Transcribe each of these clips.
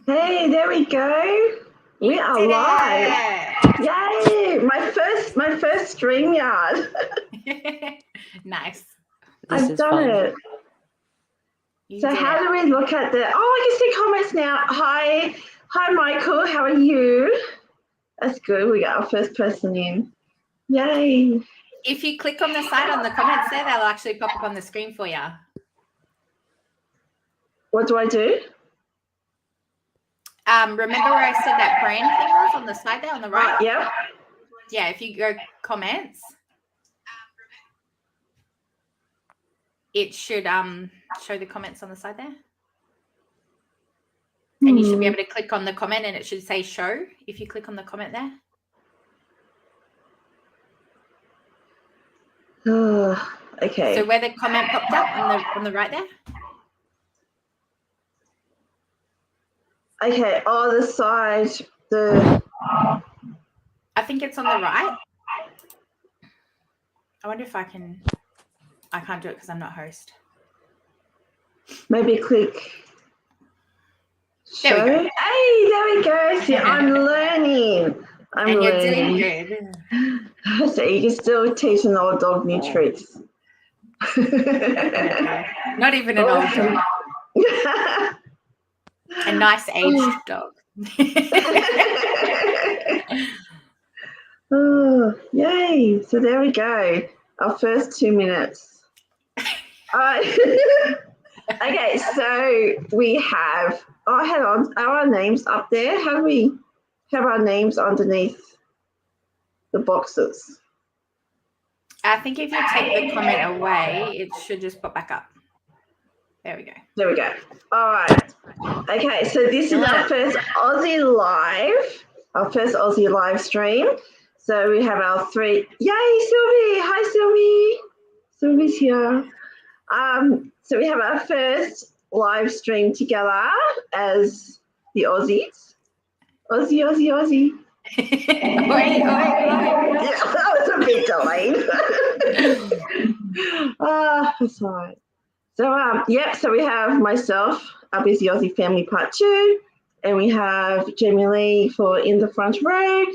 Hey, there we go. We are live. Yay! My first StreamYard. Nice. I've done it. So how do we look at the? Oh, I can see comments now. Hi, Michael. How are you? That's good. We got our first person in. Yay! If you click on the side on the comments there, they'll actually pop up on the screen for you. What do I do? Remember where I said that brand thing was on the side there on the right? Yep. Yeah, if you go comments, it should show the comments on the side there. And you should be able to click on the comment and it should say show if you click on the comment there. Okay. So where the comment popped up on the right there? Okay, the side, I think it's on the right. I wonder if I can't do it because I'm not host. Maybe click show. There we go. Hey, there we go. See, I'm learning. And you're doing good. So you can still teach an old dog new tricks. Not even an old dog. A nice aged dog. Oh, yay. So there we go. Our first 2 minutes. Okay, so we have, hang on, are our names up there? How do we have our names underneath the boxes? I think if you take the comment away, it should just pop back up. There we go. There we go. All right. Okay, so this is our first Aussie live stream. So we have our three. Yay, Sylvie! Hi, Sylvie. Sylvie's here. So we have our first live stream together as the Aussies. Aussie. Oi, oi, oi. Yeah, that was a bit delayed. That's all right. So, so we have myself, our Busy Aussie Family Part 2, and we have Jamie Lee for In the Front Row,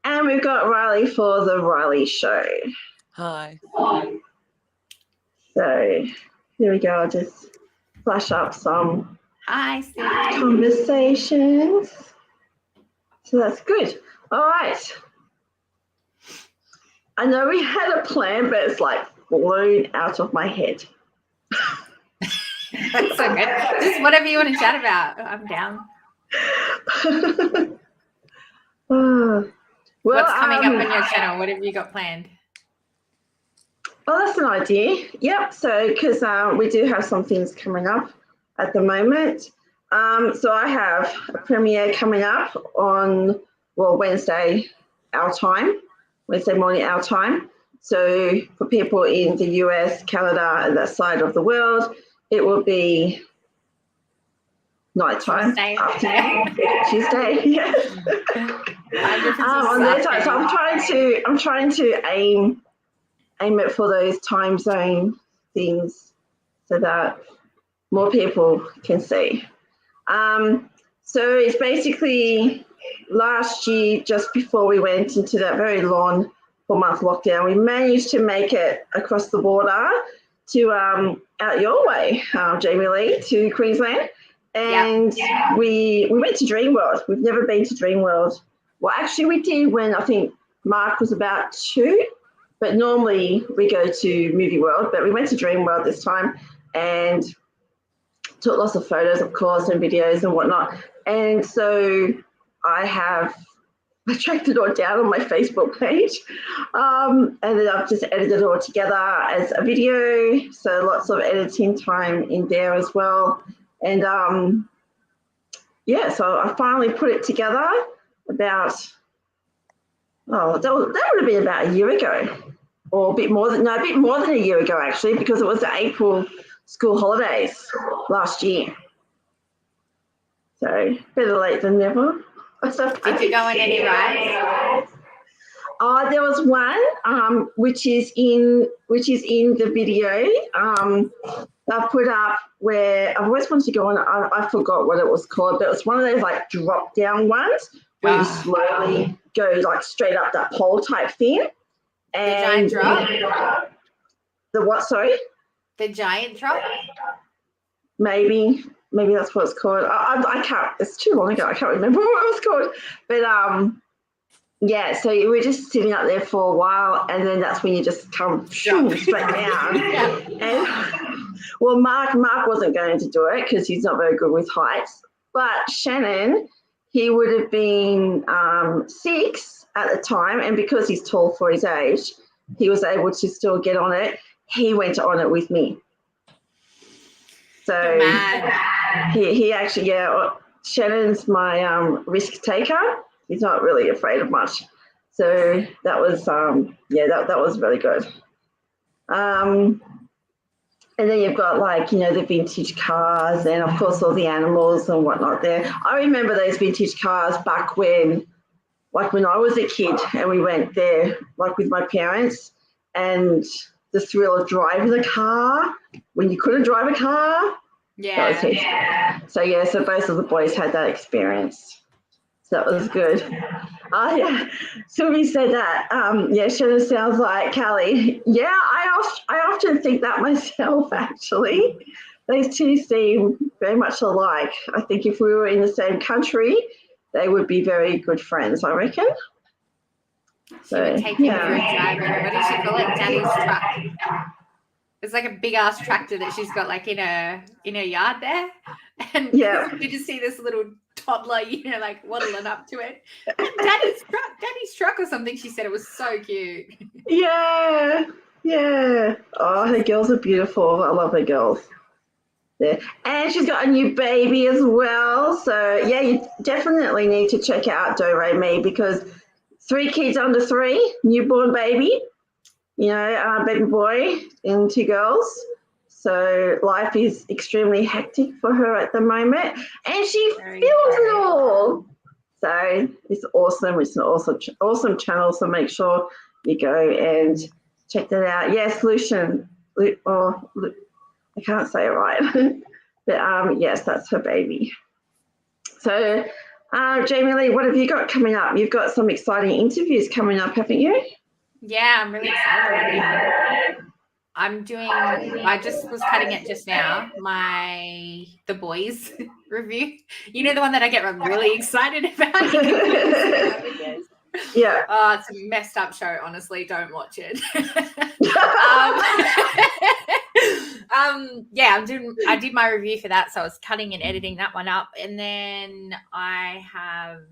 and we've got Riley for The Riley Show. Hi. So, here we go. I'll just flash up some conversations. So that's good. All right. I know we had a plan, but it's like blown out of my head. That's so good. Just whatever you want to chat about. I'm down. What's coming up on your channel? What have you got planned? Well, that's an idea. Yep. So, because we do have some things coming up at the moment. So I have a premiere coming up on, Wednesday, our time, Wednesday morning, our time. So for people in the US, Canada, and that side of the world, it will be nighttime. Tuesday. Yeah. On their time. So I'm trying to aim it for those time zone things so that more people can see. So it's basically last year, just before we went into that very long 4-month lockdown, we managed to make it across the border to out your way, Jamie Lee, to Queensland. And we went to Dreamworld. We've never been to Dreamworld. Well, actually, we did when I think Mark was about 2, but normally we go to Movie World. But we went to Dreamworld this time and took lots of photos, of course, and videos and whatnot. And so I tracked it all down on my Facebook page. And then I've just edited it all together as a video. So lots of editing time in there as well. And so I finally put it together about, that would have been about a year ago, or a bit more than a year ago, actually, because it was the April school holidays last year. So better late than never. Did you go on any rides? there was one which is in the video. I've put up where I've always wanted to go on. I forgot what it was called, but it was one of those like drop down ones where you slowly go like straight up that pole type thing. And the giant drop. The what? Sorry. The giant drop. Maybe that's what it's called. I can't. It's too long ago. I can't remember what it was called. But yeah. So you were just sitting up there for a while, and then that's when you just come straight down. Yeah. And well, Mark wasn't going to do it because he's not very good with heights. But Shannon, he would have been 6 at the time, and because he's tall for his age, he was able to still get on it. He went on it with me. So he actually, Shannon's my risk taker. He's not really afraid of much. So that was, that was really good. And then you've got like, the vintage cars and of course all the animals and whatnot there. I remember those vintage cars back when I was a kid and we went there like with my parents, and the thrill of driving the car when you couldn't drive a car. Yeah. So both of the boys had that experience. So that was good. Oh, yeah. Sylvie said that. Shannon sounds like Callie. Yeah, I often think that myself, actually. Those two seem very much alike. I think if we were in the same country, they would be very good friends, I reckon. She would take him for a drive. What did she call it? Daddy's truck. It's like a big ass tractor that she's got like in her yard there. And you just see this little toddler, like waddling up to it. Daddy's truck or something. She said it was so cute. Yeah. Oh, her girls are beautiful. I love her girls. Yeah. And she's got a new baby as well. So yeah, you definitely need to check out Do Re Mi because 3 kids under 3, newborn baby, baby boy and 2 girls. So life is extremely hectic for her at the moment, and she films it all. So it's awesome. It's an awesome channel. So make sure you go and check that out. Yeah, Solution. I can't say it right, but yes, that's her baby. So. Jamie Lee, what have you got coming up? You've got some exciting interviews coming up, haven't you? Yeah, I'm really excited. I just was cutting it just now, The Boys review. The one that I get really excited about. Yeah. Oh, it's a messed up show, honestly. Don't watch it. I did my review for that, so I was cutting and editing that one up, and then I have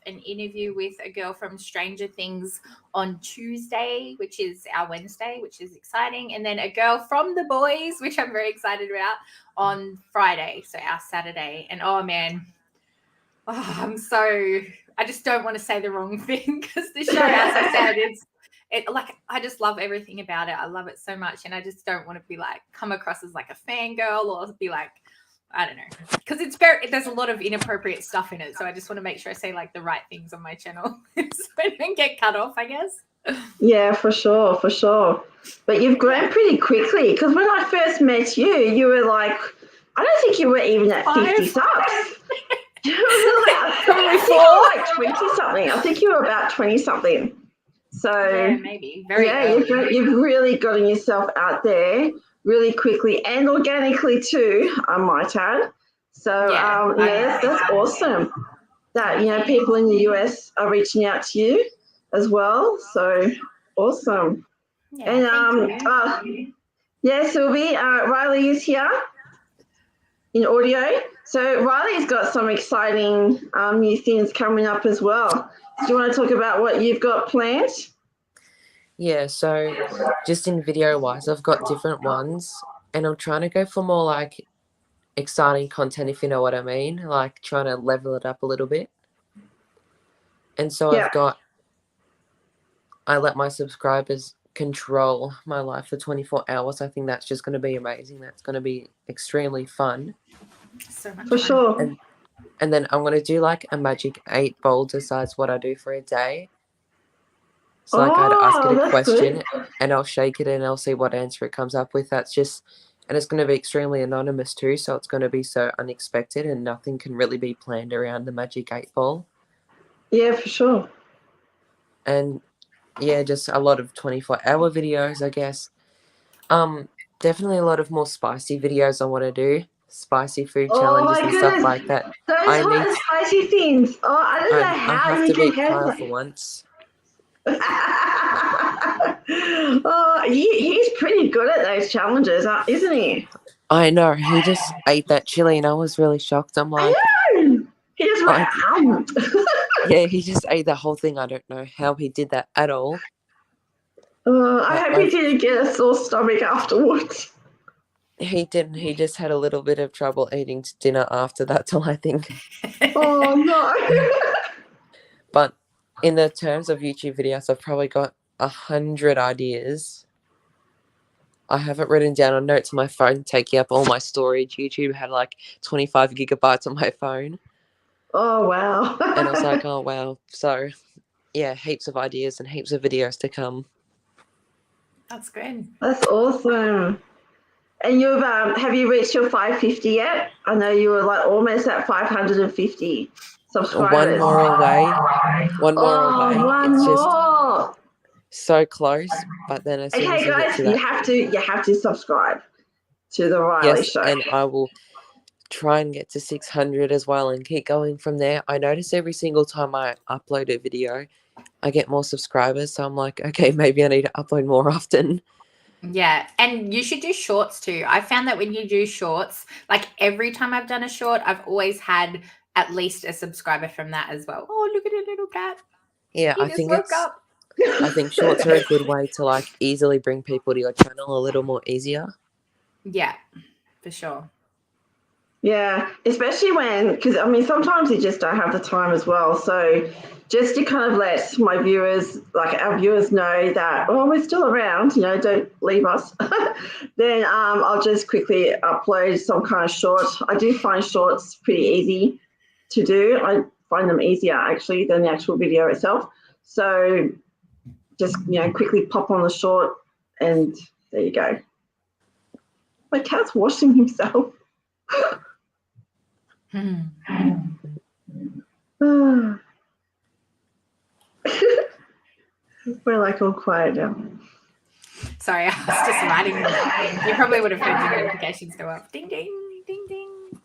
an interview with a girl from Stranger Things on Tuesday, which is our Wednesday, which is exciting, and then a girl from The Boys, which I'm very excited about, on Friday, so our Saturday. And oh man, I just don't want to say the wrong thing because the show, as I said, I just love everything about it. I love it so much, and I just don't want to be like come across as like a fangirl or be like, I don't know, because there's a lot of inappropriate stuff in it. So I just want to make sure I say like the right things on my channel so I don't get cut off, I guess. Yeah, for sure. But you've grown pretty quickly because when I first met you, you were like, I don't think you were even at 50 subs. Probably 20 something. I think you were about 20 something. So yeah, maybe you've really gotten yourself out there really quickly and organically too, I might add. So that's awesome. That people in the US are reaching out to you as well. So awesome. Yeah, and Sylvie, Riley is here in audio. So Riley's got some exciting new things coming up as well. Do you want to talk about what you've got planned? Yeah, so just in video-wise, I've got different ones, and I'm trying to go for more, like, exciting content, if you know what I mean, like trying to level it up a little bit. And so I let my subscribers control my life for 24 hours. I think that's just going to be amazing. That's going to be extremely fun. So much for fun. Sure. And then I'm going to do like a magic 8 bowl decides what I do for a day. So like I'd ask it a that's question good. and I'll shake it and I'll see what answer it comes up with. That's just, and it's going to be extremely anonymous too. So it's going to be so unexpected and nothing can really be planned around the magic 8 ball. Yeah, for sure. And yeah, just a lot of 24-hour videos, I guess. Definitely a lot of more spicy videos I want to do. Spicy food Oh challenges my and stuff goodness. like that. Those I hot need and spicy things. Oh, I don't know I how have you to can beat have Kyle that. for once. Oh, he's pretty good at those challenges, isn't he? I know, he just ate that chili and I was really shocked. I'm like, I know. He just went, like yeah, he just ate the whole thing. I don't know how he did that at all. I But hope he didn't get a sore stomach afterwards. he didn't. He just had a little bit of trouble eating dinner after that till I think. Oh, no. But in the terms of YouTube videos, I've probably got 100 ideas. I have it written down on notes on my phone, taking up all my storage. YouTube had like 25 gigabytes on my phone. Oh, wow. And I was like, oh, wow. So, yeah, heaps of ideas and heaps of videos to come. That's good. That's awesome. And you've have you reached your 550 yet? I know you were like almost at 550 subscribers. One more away. One more Oh, away. one It's just more. so close. But then as soon as Okay, you get guys, to you that, have to subscribe to the Riley yes, Show. and I will try and get to 600 as well and keep going from there. I notice every single time I upload a video, I get more subscribers. So I'm like, okay, maybe I need to upload more often. Yeah, and you should do shorts too. I found that when you do shorts, like every time I've done a short, I've always had at least a subscriber from that as well. Oh, look at a little cat. Yeah, He just woke up. I think shorts are a good way to like easily bring people to your channel a little more easier. Yeah, for sure. Yeah, especially when, because I mean, sometimes you just don't have the time as well. So just to kind of let my viewers, like our viewers know that, oh, we're still around, don't leave us, then I'll just quickly upload some kind of short. I do find shorts pretty easy to do. I find them easier actually than the actual video itself. So just, quickly pop on the short and there you go. My cat's washing himself. We're like all quiet now. Sorry, I was just writing. You probably would have heard your notifications go up. Ding, ding, ding, ding.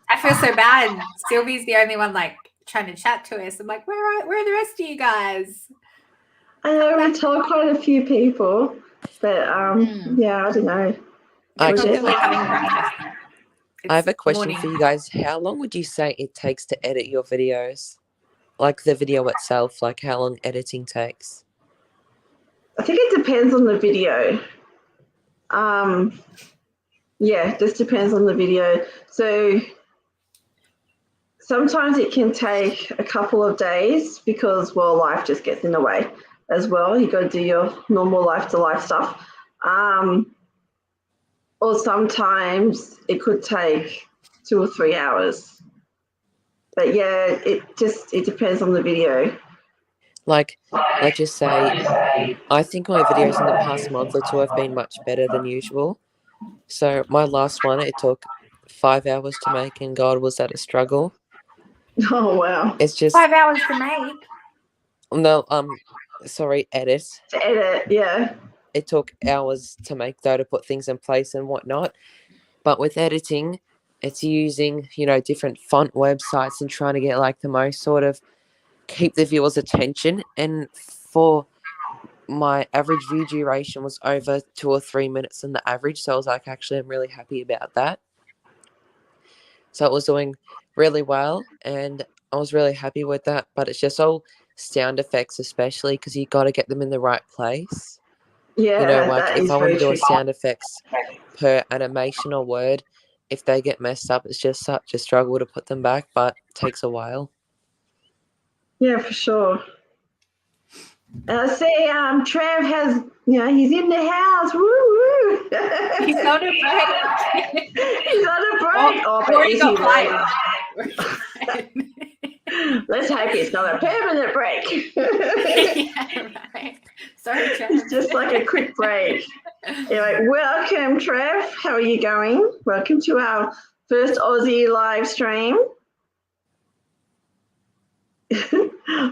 I feel so bad. Sylvie's the only one like trying to chat to us. I'm like, where are the rest of you guys? I know we told quite a few people, but yeah, I don't know. Probably having breakfast. I have a question for you guys. How long would you say it takes to edit your videos? Like the video itself, like how long editing takes? I think it depends on the video. Yeah, it just depends on the video. So sometimes it can take a couple of days because, well, life just gets in the way as well. You got to do your normal life-to-life stuff. Or sometimes it could take 2 or 3 hours. But yeah, it depends on the video. Like, let's just say, I think my videos in the past month or two have been much better than usual. So my last one, it took 5 hours to make, and God, was that a struggle. Oh, wow. It's just 5 hours to make. No, edit. To edit, yeah. It took hours to make, though, to put things in place and whatnot. But with editing, it's using, different font websites and trying to get like the most sort of keep the viewer's attention. And for my average view duration was over 2 or 3 minutes than the average. So I was like, actually, I'm really happy about that. So it was doing really well and I was really happy with that. But it's just all sound effects, especially because you got to get them in the right place. Yeah, like if I want to do a sound effects per animation or word, if they get messed up, it's just such a struggle to put them back, but it takes a while. Yeah, for sure. And I see Trev has, he's in the house. Woo woo. He's on a break. He's on a break. Or he got fired. Let's hope it's not a permanent break. Yeah, right. Sorry, Trev. It's just like a quick break. Anyway, welcome, Trev. How are you going? Welcome to our first Aussie live stream.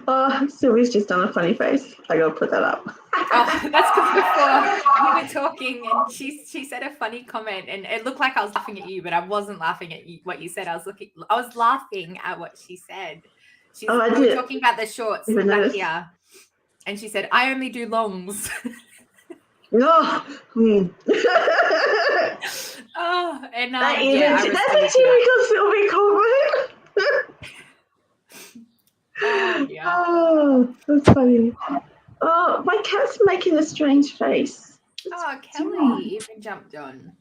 Oh, Sylvie's just done a funny face. I gotta put that up. Oh, that's because before we were talking and she said a funny comment and it looked like I was laughing at you, but I wasn't laughing at you, what you said. I was laughing at what she said. We were talking about the shorts back here, and she said, "I only do longs." Oh, Oh, and that's a typical Sylvie comment. Oh, yeah. Oh, that's funny. Oh, my cat's making a strange face. Oh, Kelly even jumped on.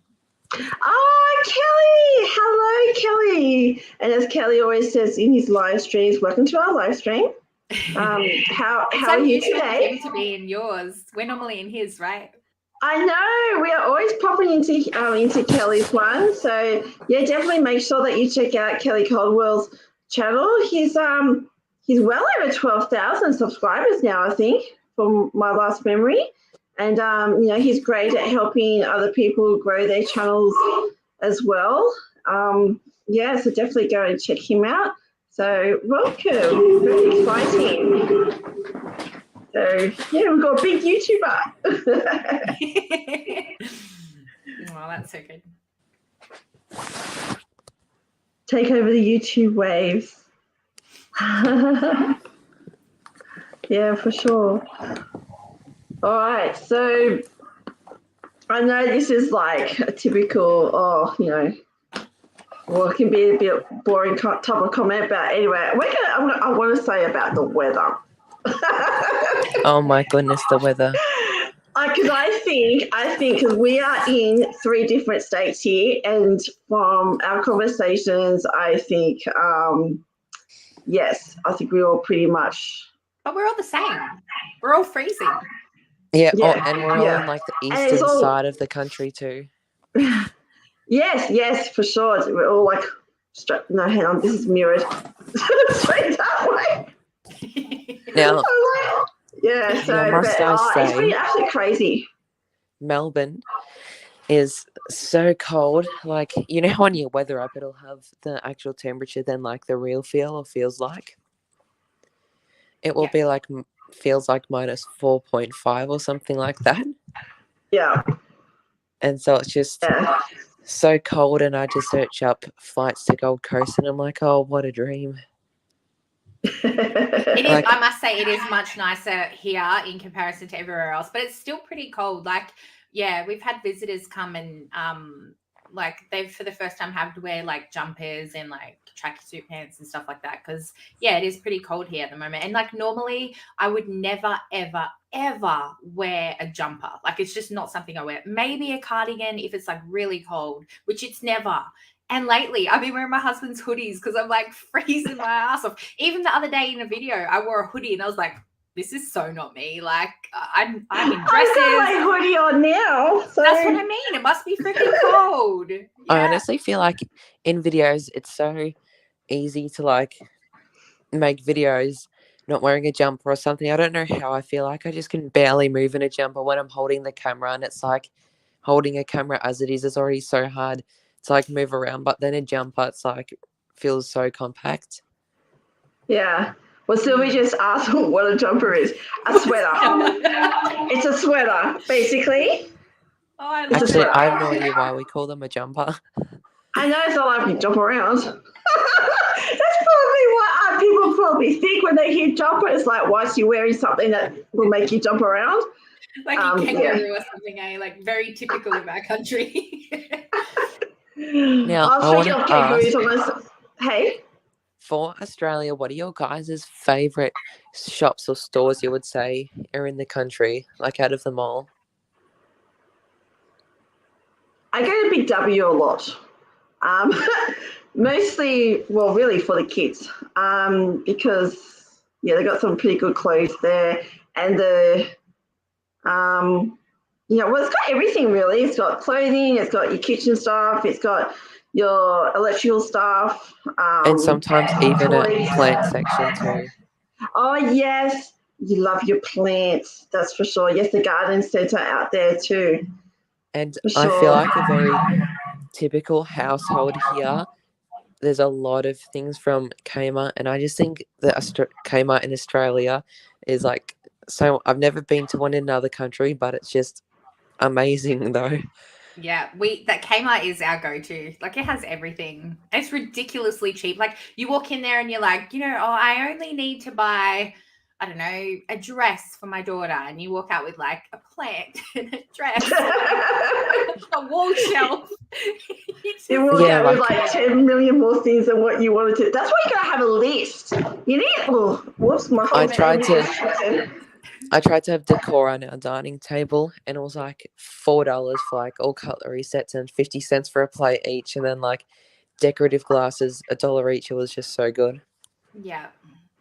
Oh, Kelly! Hello, Kelly. And as Kelly always says in his live streams, welcome to our live stream. How are you today? To be in yours. We're normally in his, right? I know. We are always popping into Kelly's one. So yeah, definitely make sure that you check out Kelly Caldwell's channel. He's well over 12,000 subscribers now, I think, from my last memory. And, he's great at helping other people grow their channels as well. So definitely go and check him out. So welcome. Very exciting. So, yeah, we've got a big YouTuber. Well, that's so good. Take over the YouTube waves. Yeah, for sure. All right, so I know this is like a typical, it can be a bit boring type of comment, but anyway, I want to say about the weather. Oh my goodness, the weather. Because I think because we are in 3 different states here, and from our conversations, I think, yes, I think we're all pretty much. But we're all the same. We're all freezing. Yeah. And we're all on like the eastern side of the country too. Yes, for sure. We're all like, no, hang on, this is mirrored. Straight that way. Now, yeah, so it's pretty absolutely crazy. Melbourne is so cold. Like, you know, on your weather app, it'll have the actual temperature, then like the real feel or feels like. It will be like, feels like minus 4.5 or something like that. Yeah. And so it's just so cold, and I just search up flights to Gold Coast, and I'm like, oh, what a dream. It is. I must say, it is much nicer here in comparison to everywhere else, but it's still pretty cold. Like, yeah, we've had visitors come and like they've for the first time have to wear like jumpers and like tracksuit pants and stuff like that because it is pretty cold here at the moment. And like normally I would never ever wear a jumper. Like it's just not something I wear. Maybe a cardigan if it's like really cold, which it's never. And lately I've been wearing my husband's hoodies because I'm like freezing my ass off. Even the other day in a video I wore a hoodie and I was like, this is so not me. Like I'm in dresses. I've got my hoodie on now. So. That's what I mean. It must be freaking cold. Yeah. I honestly feel like in videos it's so easy to like make videos not wearing a jumper or something. I don't know how I feel like I just can barely move in a jumper when I'm holding the camera, and it's like holding a camera as it is already so hard to like move around, but then a jumper it's like feels so compact. Yeah. Well, Sylvie just asked what a jumper is. A sweater. It's a sweater, basically. Oh, Actually, I have no idea why we call them a jumper. I know it's not like you jump around. That's probably what people probably think when they hear jumper. It's like, why is she wearing something that will make you jump around? Like a kangaroo or something, like very typical of our country. Now, I'll show you kangaroos on this. Hey? For Australia, what are your guys' favourite shops or stores you would say are in the country, like out of them all? I go to Big W a lot. Mostly, well, really for the kids, because they got some pretty good clothes there, and it's got everything really. It's got clothing, it's got your kitchen stuff, it's got your electrical stuff, And sometimes even a toys. plant section too. Oh yes, you love your plants. That's for sure. Yes, the garden centre out there too. And For I sure. feel like a very typical household here. There's a lot of things from Kmart, and I just think that Kmart in Australia is like so. I've never been to one in another country, but it's just amazing though. Yeah, that Kmart is our go-to. Like, it has everything. It's ridiculously cheap. Like, you walk in there and you're like, I only need to buy, I don't know, a dress for my daughter, and you walk out with like a plant and a dress, a wall shelf. You walk Yeah, out with like- like 10 million more things than what you wanted to. That's why you gotta have a list. You need. Oh, whoops, my I phone's tried being to- distracted. I tried to have decor on our dining table, and it was like $4 for like all cutlery sets and 50 cents for a plate each, and then like decorative glasses $1 each. It was just so good. Yeah.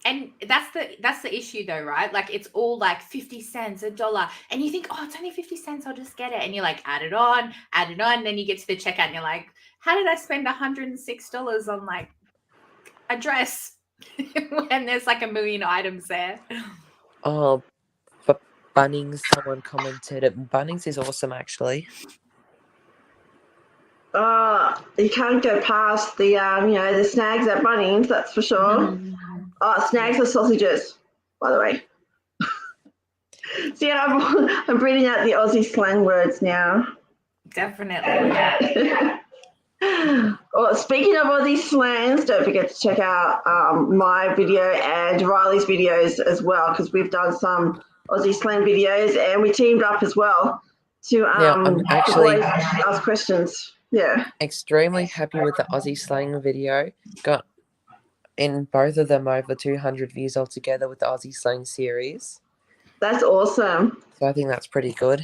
And that's the issue though, right? Like, it's all like 50 cents, $1. And you think, oh, it's only 50 cents, I'll just get it. And you're like, add it on. And then you get to the checkout and you're like, how did I spend $106 on like a dress when there's like a million items there? Oh, but Bunnings, someone commented it. Bunnings is awesome actually. You can't go past the the snags at Bunnings, that's for sure. Snags are sausages, by the way. See, I'm bringing out the Aussie slang words now. Definitely, yeah. Well, speaking of all these slangs, don't forget to check out my video and Riley's videos as well, because we've done some Aussie slang videos and we teamed up as well to I'm actually always ask questions. Yeah. extremely happy with the Aussie slang video. Got in both of them over 200 views altogether with the Aussie slang series. That's awesome. So I think that's pretty good.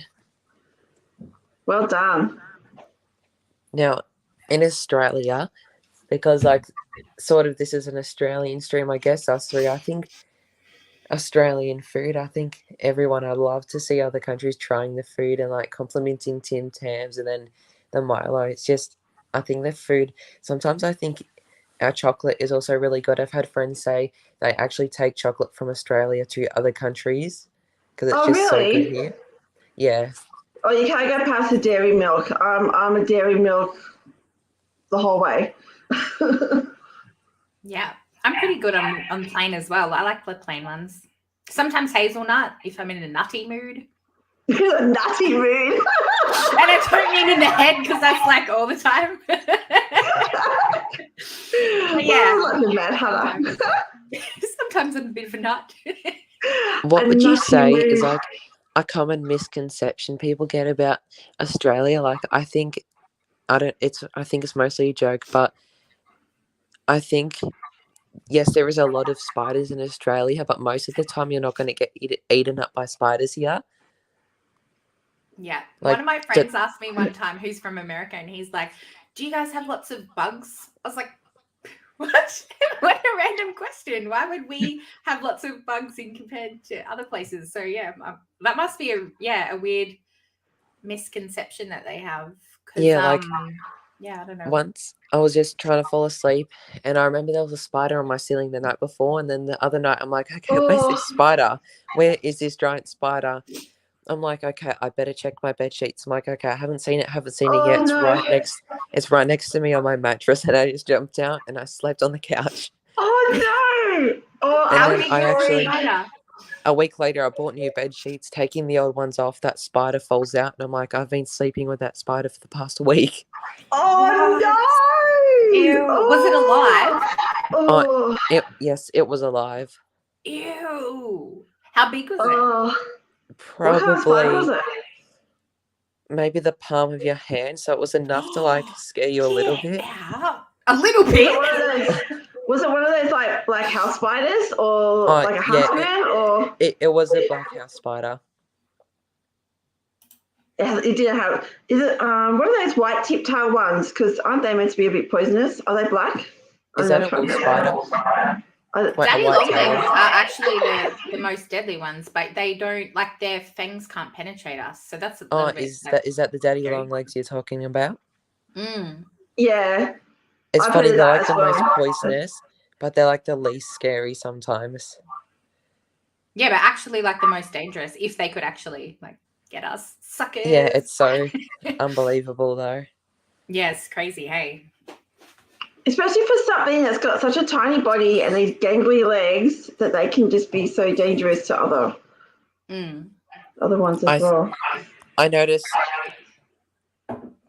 Well done. Now, in Australia, because like sort of this is an Australian stream, I guess us three, I think Australian food, I think everyone, I'd love to see other countries trying the food and like complimenting Tim Tams and then the Milo. It's just, I think the food, sometimes I think our chocolate is also really good. I've had friends say they actually take chocolate from Australia to other countries because it's just so good here. Yeah. Oh, you can't go past the dairy milk. I'm a dairy milk the whole way. Yeah. I'm pretty good on plain as well. I like the plain ones. Sometimes hazelnut if I'm in a nutty mood. Nutty mood. And I don't mean in the head because that's like all the time. But yeah. Well, like Mad Hatter. Sometimes I'm a bit of a nut. What A would you nutty say is mood. like a common misconception people get about Australia? Like I think it's mostly a joke, but I think yes, there is a lot of spiders in Australia, but most of the time you're not going to get eaten up by spiders here. Yeah. Like, one of my friends asked me one time who's from America, and he's like, do you guys have lots of bugs? I was like, what? What a random question. Why would we have lots of bugs in compared to other places? So yeah, that must be a weird misconception that they have. Yeah, like yeah, I don't know. once I was just trying to fall asleep, and I remember there was a spider on my ceiling the night before, and then the other night I'm like, okay, where's this spider? Where is this giant spider? I'm like, okay, I better check my bed sheets. I'm like, okay, I haven't seen it yet. It's No. right next to me on my mattress, and I just jumped out and I slept on the couch. Oh no! Oh, And How then big I was the actually- spider? A week later, I bought new bed sheets. Taking the old ones off, that spider falls out, and I'm like, I've been sleeping with that spider for the past week. Oh no! Ew. Was it alive? Oh, Yes, it was alive. Ew. How big was it? oh. What kind of spider was Probably it? maybe the palm of your hand, so it was enough to like scare you a little bit. Yeah. A little Was bit. it one of those? Was it one of those like house spiders or like a yeah, huntsman or? It was a black house spider. It didn't have. Is it what are those white tip tail ones? Because aren't they meant to be a bit poisonous? Are they black? Is that a wolf spider? Wait, Daddy a white longlings tail? are actually the most deadly ones, but they don't, like, their fangs can't penetrate us. So that's a Oh, little bit is that the daddy long legs you're talking about? Mm. Yeah. It's I've funny, heard they're that like as the most well. poisonous, but they're like the least scary sometimes. Yeah, but actually like the most dangerous if they could actually like get us. Suckers. Yeah, it's so unbelievable though. Yeah, it's crazy, hey. Especially for something that's got such a tiny body and these gangly legs that they can just be so dangerous to other ones as well. I noticed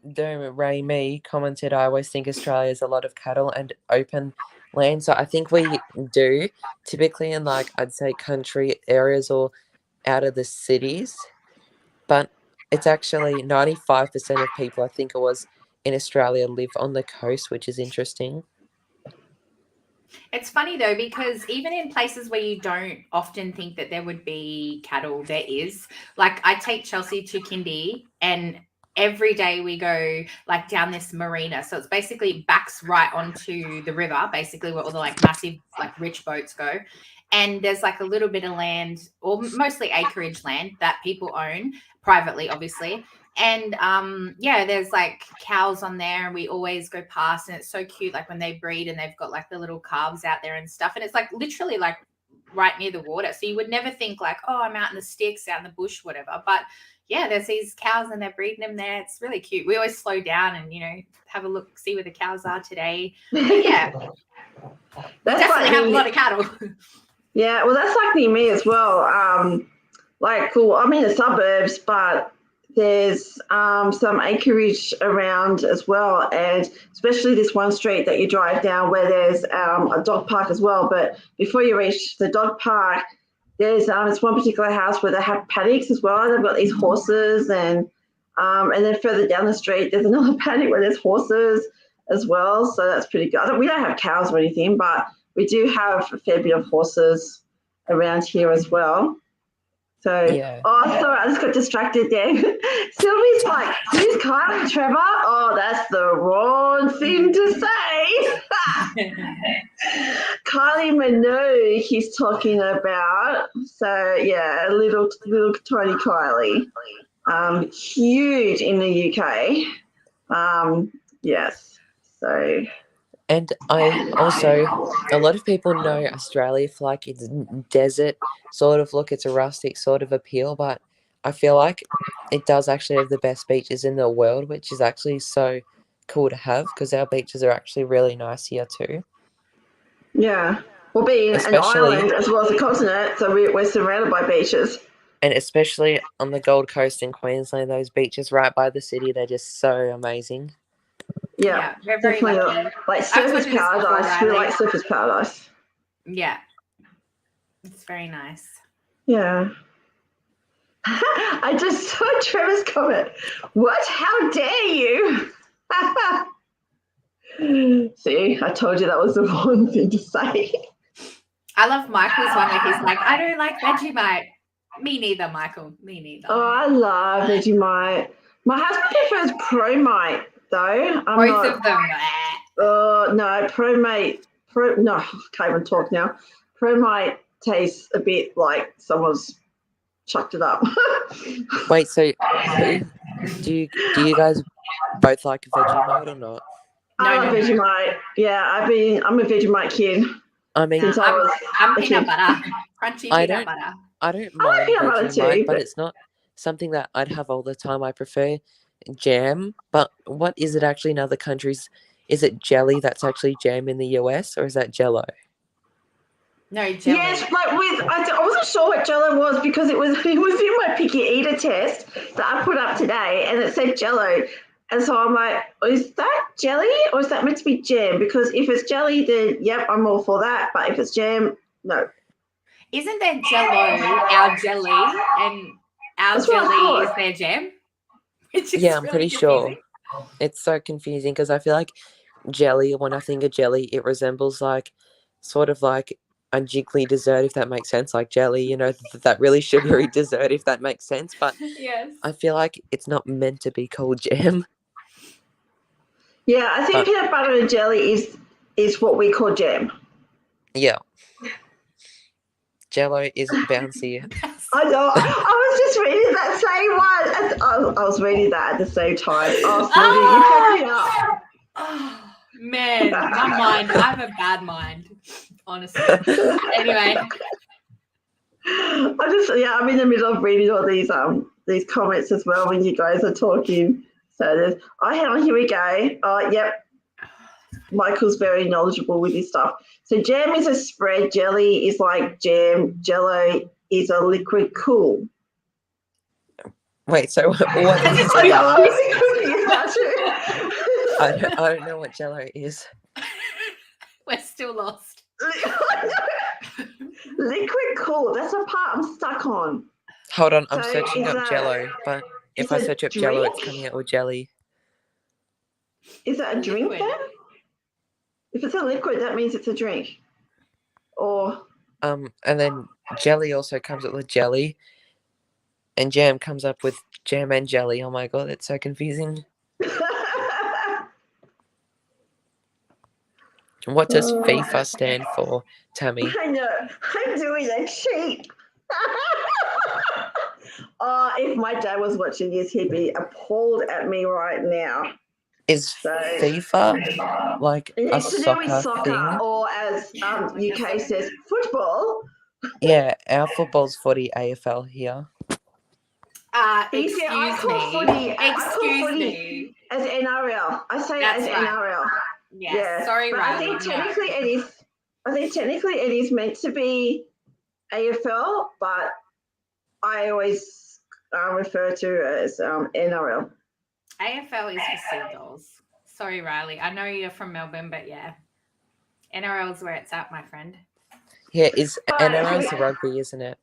Ray Me commented, I always think Australia is a lot of cattle and open land. So I think we do, typically in like, I'd say country areas or out of the cities. But it's actually 95% of people, I think it was, in Australia live on the coast, which is interesting. It's funny though, because even in places where you don't often think that there would be cattle, there is. Like I take Chelsea to Kindy and every day we go like down this marina. So it's basically backs right onto the river, basically where all the like massive, like rich boats go. And there's like a little bit of land or mostly acreage land that people own privately, obviously. And yeah, there's like cows on there and we always go past and it's so cute, like when they breed and they've got like the little calves out there and stuff, and it's like literally like right near the water, so you would never think like, oh, I'm out in the sticks, out in the bush, whatever. But yeah, there's these cows and they're breeding them there. It's really cute. We always slow down and, you know, have a look, see where the cows are today. But yeah, we definitely have a lot of cattle. Yeah, well, that's like near me as well. Like, cool, I'm in the suburbs, but there's some acreage around as well, and especially this one street that you drive down where there's a dog park as well. But before you reach the dog park, there's it's one particular house where they have paddocks as well. They've got these horses, and then further down the street, there's another paddock where there's horses as well. So that's pretty good. We don't have cows or anything, but we do have a fair bit of horses around here as well. So, yeah. Oh, sorry, I just got distracted there. Sylvie's like, who's Kyle and Trevor? Oh, that's the wrong thing to say. Kylie Minogue he's talking about. So, yeah, little tiny Kylie. Huge in the UK. Yes, so... And I also, a lot of people know Australia for like its desert sort of look, it's a rustic sort of appeal, but I feel like it does actually have the best beaches in the world, which is actually so cool to have because our beaches are actually really nice here too. Yeah, we'll be in an island as well as a continent, so we're surrounded by beaches. And especially on the Gold Coast in Queensland, those beaches right by the city, they're just so amazing. Yeah, we're very lucky. Like surface paradise. We like surface paradise. Yeah, it's very nice. Yeah. I just saw Trevor's comment. What? How dare you? See, I told you that was the wrong thing to say. I love Michael's one where he's like, I don't like Vegemite. Me neither, Michael. Me neither. Oh, I love Vegemite. My husband prefers Promite. Though both of them. No, no, I can't even talk now. Promite tastes a bit like someone's chucked it up. Wait, so do you guys both like Vegemite or not? I love Vegemite. Yeah, I'm a Vegemite kid. I mean, I'm peanut butter, crunchy peanut butter. I don't mind Vegemite, but it's not something that I'd have all the time. I prefer jam, but what is it actually in other countries? Is it jelly that's actually jam in the US, or is that Jello? No, jelly. Yes, but I wasn't sure what Jello was because it was in my picky eater test that I put up today, and it said Jello, and so I'm like, is that jelly or is that meant to be jam? Because if it's jelly, then yep, I'm all for that. But if it's jam, no. Isn't there Jello, our jelly, and our jelly is their jam? Yeah, I'm pretty sure. It's so confusing because I feel like jelly, when I think of jelly, it resembles like sort of like a jiggly dessert, if that makes sense, like jelly, you know, that really sugary dessert, if that makes sense. But yes. I feel like it's not meant to be called jam. Yeah, I think peanut butter and jelly is what we call jam. Yeah. Jello is bouncy. I know. I was just reading that same one. I was reading that at the same time. Oh, Sylvie, you picked me up. Man, my mind. I have a bad mind, honestly. Anyway. I'm in the middle of reading all these comments as well when you guys are talking. So hang on, here we go. Yep. Michael's very knowledgeable with his stuff. So jam is a spread, jelly is like jam, jello is a liquid cool. Wait, so what is I don't know what jello is. We're still lost. Liquid cool, that's the part I'm stuck on. Hold on, I'm So searching up jello, but if I search up jello, it's coming out with jelly. Is it a drink then? If it's a liquid, that means it's a drink. Or and then jelly also comes up with jelly, and jam comes up with jam and jelly. Oh my god, that's so confusing. What does FIFA stand for, Tammy? I know, I'm doing a cheat. If my dad was watching this, he'd be appalled at me right now. Is FIFA like a soccer thing? Or as UK says, football? Yeah, our football's footy AFL here. Excuse me. As NRL. I say That's it as right. NRL. Yeah. Sorry, but Riley. I think technically it is meant to be AFL, but I always refer to it as NRL. AFL is for seagulls. Sorry, Riley. I know you're from Melbourne, but yeah. NRL is where it's at, my friend. Yeah, NRL's rugby, isn't it?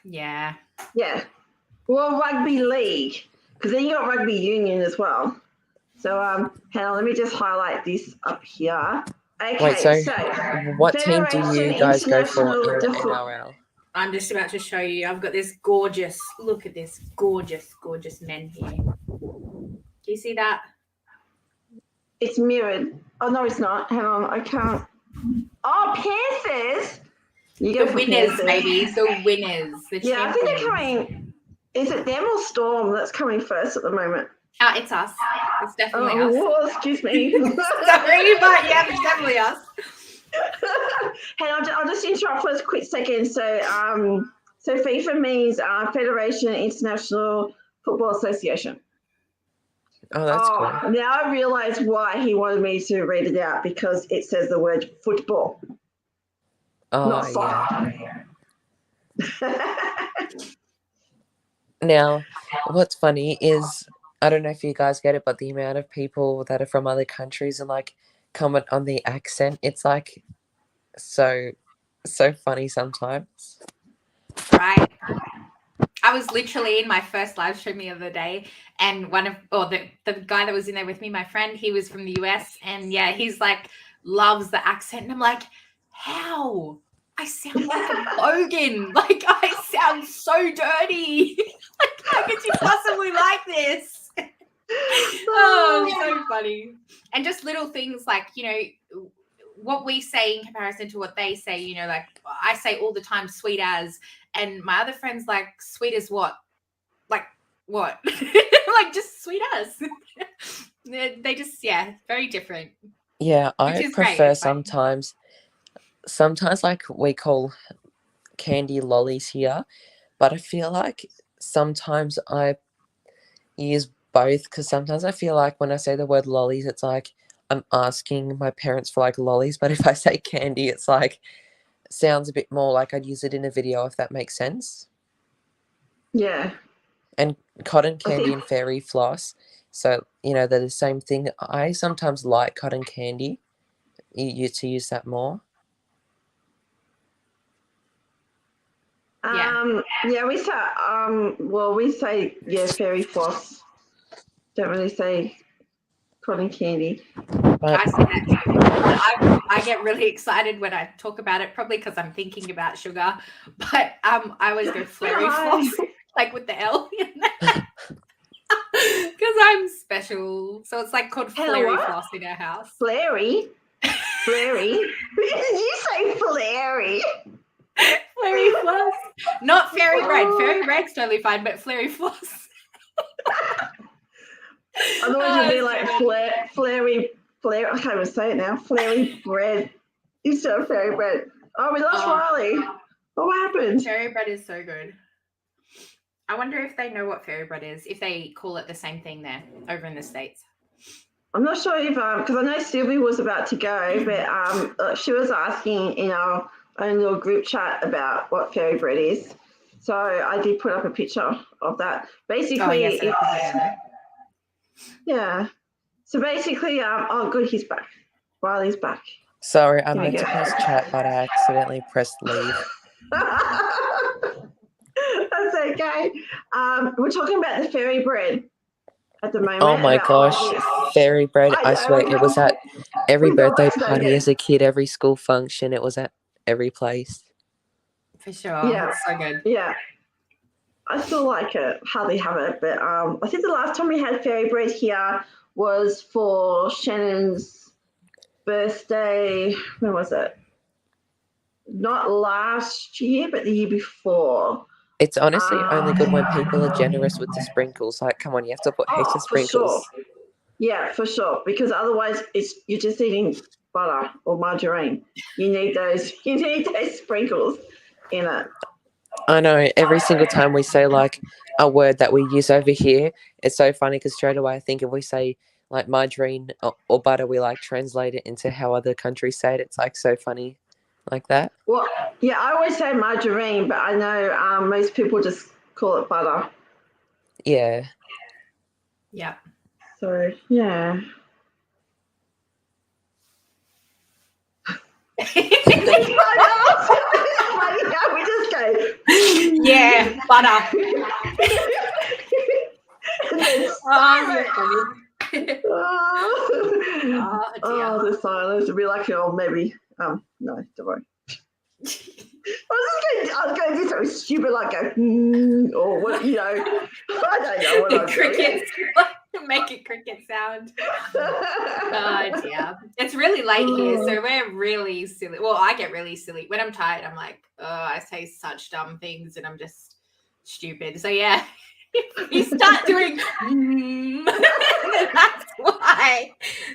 Yeah. Yeah. Well, rugby league, because then you got rugby union as well. So, hang on, let me just highlight this up here. Okay, Wait, so what team do you guys go for in the NRL? I'm just about to show you. I've got this gorgeous, look at this gorgeous, gorgeous men here. Do you see that? It's mirrored. Oh, no, it's not. Hang on, I can't. Oh, Panthers! You go the for winners, Panthers. maybe. The winners. The yeah, I think they're champions. coming. Is it them or Storm that's coming first at the moment? It's us. It's definitely us. Oh, excuse me. Sorry, but yeah, it's definitely us. Hey, I'll just interrupt for a quick second. So FIFA means Federation International Football Association. Oh, that's cool. Now I realise why he wanted me to read it out, because it says the word football. Not soccer. Yeah. Now, what's funny is, I don't know if you guys get it, but the amount of people that are from other countries and like comment on the accent, it's like so funny sometimes. Right. I was literally in my first live stream the other day, and the guy that was in there with me, my friend, he was from the US, and yeah, he's like loves the accent, and I'm like, how? I sound like a bogan. Like, I sound so dirty. Like, how could you possibly like this? Oh, so funny. And just little things like, what we say in comparison to what they say, like I say all the time, sweet as, and my other friends like, sweet as what? Like, what? Like, just sweet as. They just, very different. Yeah, I prefer sometimes like we call candy lollies here, but I feel like sometimes I use both, because sometimes I feel like when I say the word lollies, it's like I'm asking my parents for like lollies, but if I say candy, it's like sounds a bit more like I'd use it in a video, if that makes sense. Yeah. And cotton candy and fairy floss, so they're the same thing. I sometimes like cotton candy. You to use that more. We say fairy floss. Don't really say cotton candy. I say that too. I get really excited when I talk about it, probably because I'm thinking about sugar. But I always go flairy floss, like with the L in there. Because I'm special. So it's like called flairy floss in our house. Flairy? Flairy? Did you say flairy? Flairy floss. Not fairy bread. Fairy bread's totally fine, but flairy floss. Otherwise, it'd be like flairy Flare, I can't even say it now. Flary bread instead of fairy bread. Oh, we lost Riley. Oh, what happened? Fairy bread is so good. I wonder if they know what fairy bread is, if they call it the same thing there over in the States. I'm not sure if, because I know Sylvie was about to go, but she was asking in our own little group chat about what fairy bread is. So I did put up a picture of that. Basically, yeah. So basically, oh, good, he's back. Riley's back. Sorry, I meant to press chat, but I accidentally pressed leave. That's okay. We're talking about the fairy bread at the moment. Oh my gosh, fairy bread. I swear, it was at every birthday party as a kid, every school function. It was at every place. For sure. Yeah. It's so good. Yeah. I still like it. Hardly have it. But I think the last time we had fairy bread here was for Shannon's birthday. When was it? Not last year, but the year before. It's honestly only good when people are generous with the sprinkles. Like, come on, you have to put heaps of sprinkles. For sure. Yeah, for sure. Because otherwise, you're just eating butter or margarine. You need those sprinkles in it. I know. Every single time we say like a word that we use over here, it's so funny because straight away I think if we say like margarine or butter, we like translate it into how other countries say it. It's like so funny. Like that? Well, yeah, I always say margarine, but I know most people just call it butter. Yeah. Yeah. So, yeah. We just go. Yeah, butter. Oh, the silence would be like, oh, maybe. No, don't worry. I was going to do something stupid like a or what, you know. I don't know what I'm crickets. Make a cricket sound. Oh dear. It's really late here, so we're really silly. Well, I get really silly. When I'm tired, I'm like, oh, I say such dumb things and I'm just stupid. So yeah. If you start doing that's why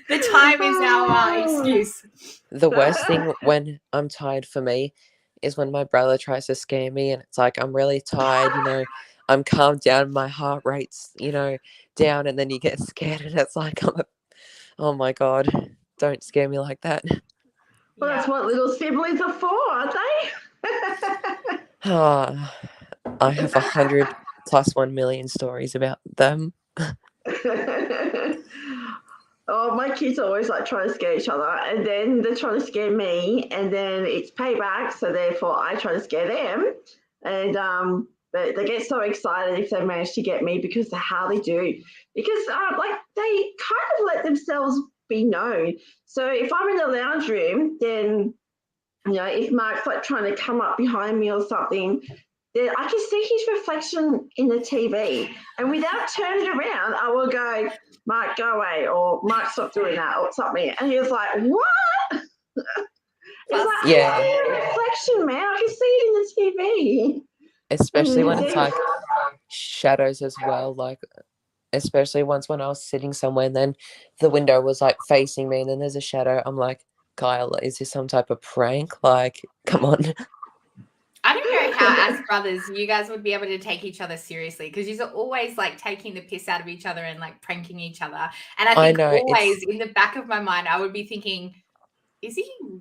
the time is our excuse. The worst thing when I'm tired for me is when my brother tries to scare me and it's like I'm really tired, you know, I'm calmed down, my heart rate's, you know, down, and then you get scared and it's like oh my god, don't scare me like that. Well, that's what little siblings are for, aren't they? I have 100 plus 1 million stories about them. Oh, my kids always like trying to scare each other, and then they're trying to scare me, and then it's payback. So therefore, I try to scare them, and but they get so excited if they manage to get me because of how they do. Because like they kind of let themselves be known. So if I'm in the lounge room, then you know if Mark's like trying to come up behind me or something, then I can see his reflection in the TV, and without turning around, I will go, Mark, go away, or Mark, stop doing that, or something. And he was like, what? It's like, yeah, reflection, man. I can see it in the TV. Especially when it's like shadows as well. Like, especially once when I was sitting somewhere and then the window was like facing me and then there's a shadow. I'm like, Kyle, is this some type of prank? Like, come on. I don't know how, as brothers, you guys would be able to take each other seriously because you're always like taking the piss out of each other and like pranking each other. And I think always in the back of my mind, I would be thinking,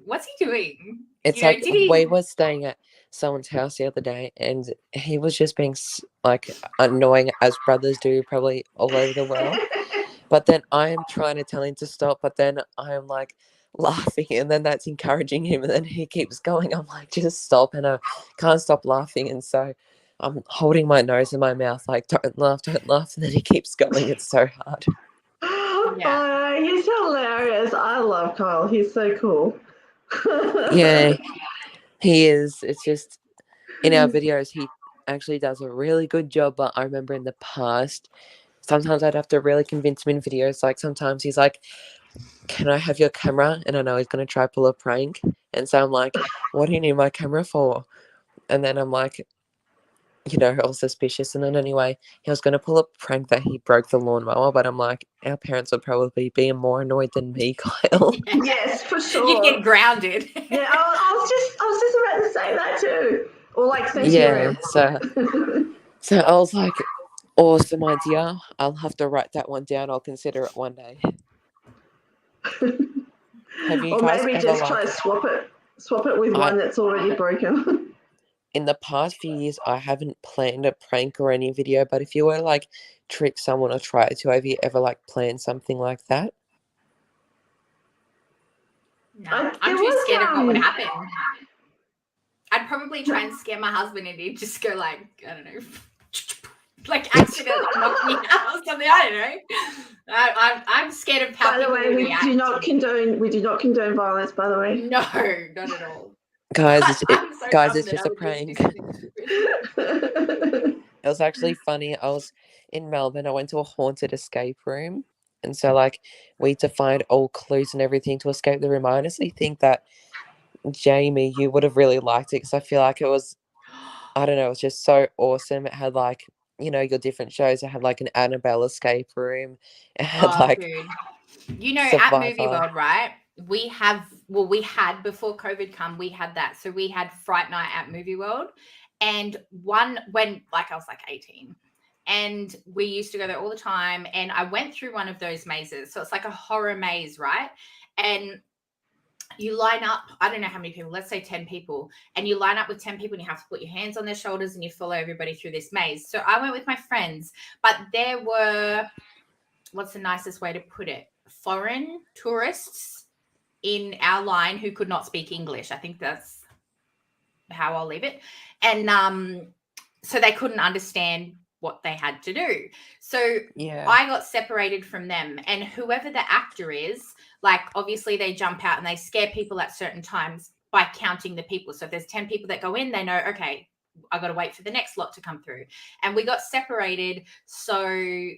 what's he doing? It's like we were staying at someone's house the other day and he was just being like annoying as brothers do probably all over the world. But then I am trying to tell him to stop, but then I'm like laughing and then that's encouraging him and then he keeps going. I'm like, just stop, and I can't stop laughing, and so I'm holding my nose in my mouth like, don't laugh, and then he keeps going. It's so hard. Yeah. He's hilarious. I love Kyle. He's so cool. Yeah, he is. It's just in our videos he actually does a really good job, but I remember in the past sometimes I'd have to really convince him in videos. Like sometimes he's like, can I have your camera? And I know he's going to try pull a prank. And so I'm like, what do you need my camera for? And then I'm like, you know, all suspicious. And then anyway, he was going to pull a prank that he broke the lawnmower, but I'm like, our parents would probably be more annoyed than me, Kyle. Yes, for sure. You'd get grounded. Yeah, I was just about to say that too. Or like send to Yeah, your so I was like, awesome idea. I'll have to write that one down. I'll consider it one day. Have you Or guys maybe ever just try to swap it with one that's already broken. in the past few years, I haven't planned a prank or any video, but if you were to like trick someone or try to, have you ever like planned something like that? No, There I'm too was, scared of what would happen. I'd probably try and scare my husband and he'd just go like, I don't know, like accidentally knock me out or something. I don't know. I'm scared of how By the people way, will we react. do not condone violence, by the way. No, not at all. Guys, I'm so guys, dumb it's that just I a would just do prank. something stupid. It was actually funny. I was in Melbourne. I went to a haunted escape room. And so, like, we had to find all clues and everything to escape the room. I honestly think that, Jamie, you would have really liked it because I feel like it was, I don't know, it was just so awesome. It had, like, you know, your different shows. It had, like, an Annabelle escape room. It had, Oh, like, dude. You know, at Movie Survivor. World, right? We had before COVID come, we had that. So we had Fright Night at Movie World. And when like I was like 18. And we used to go there all the time. And I went through one of those mazes. So it's like a horror maze, right? And you line up, I don't know how many people, let's say 10 people, and you line up with 10 people and you have to put your hands on their shoulders and you follow everybody through this maze. So I went with my friends, but there were, what's the nicest way to put it? Foreign tourists in our line who could not speak English. I think that's how I'll leave it. And so they couldn't understand what they had to do. So Yeah. I got separated from them, and whoever the actor is, like obviously they jump out and they scare people at certain times by counting the people. So if there's 10 people that go in, they know, okay, I got to wait for the next lot to come through. And we got separated. So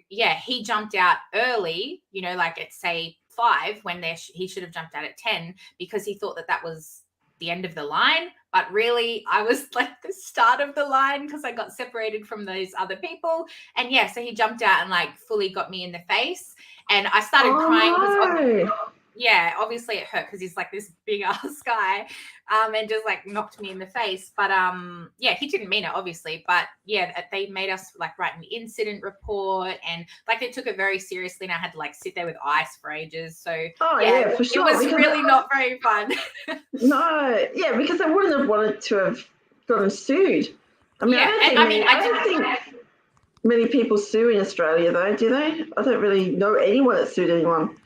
yeah, he jumped out early, you know, like at say 5 when he should have jumped out at 10 because he thought that was the end of the line. But really, I was like the start of the line because I got separated from those other people. And yeah, so he jumped out and like fully got me in the face. And I started crying. No. Yeah, obviously it hurt because he's like this big ass guy, and just like knocked me in the face. But yeah, he didn't mean it, obviously. But yeah, they made us like write an incident report, and like they took it very seriously. And I had to like sit there with ice for ages. So yeah, for sure. it was really not very fun. No, yeah, because they wouldn't have wanted to have gotten sued. I mean, Yeah, I don't think many people sue in Australia, though, do they? I don't really know anyone that sued anyone.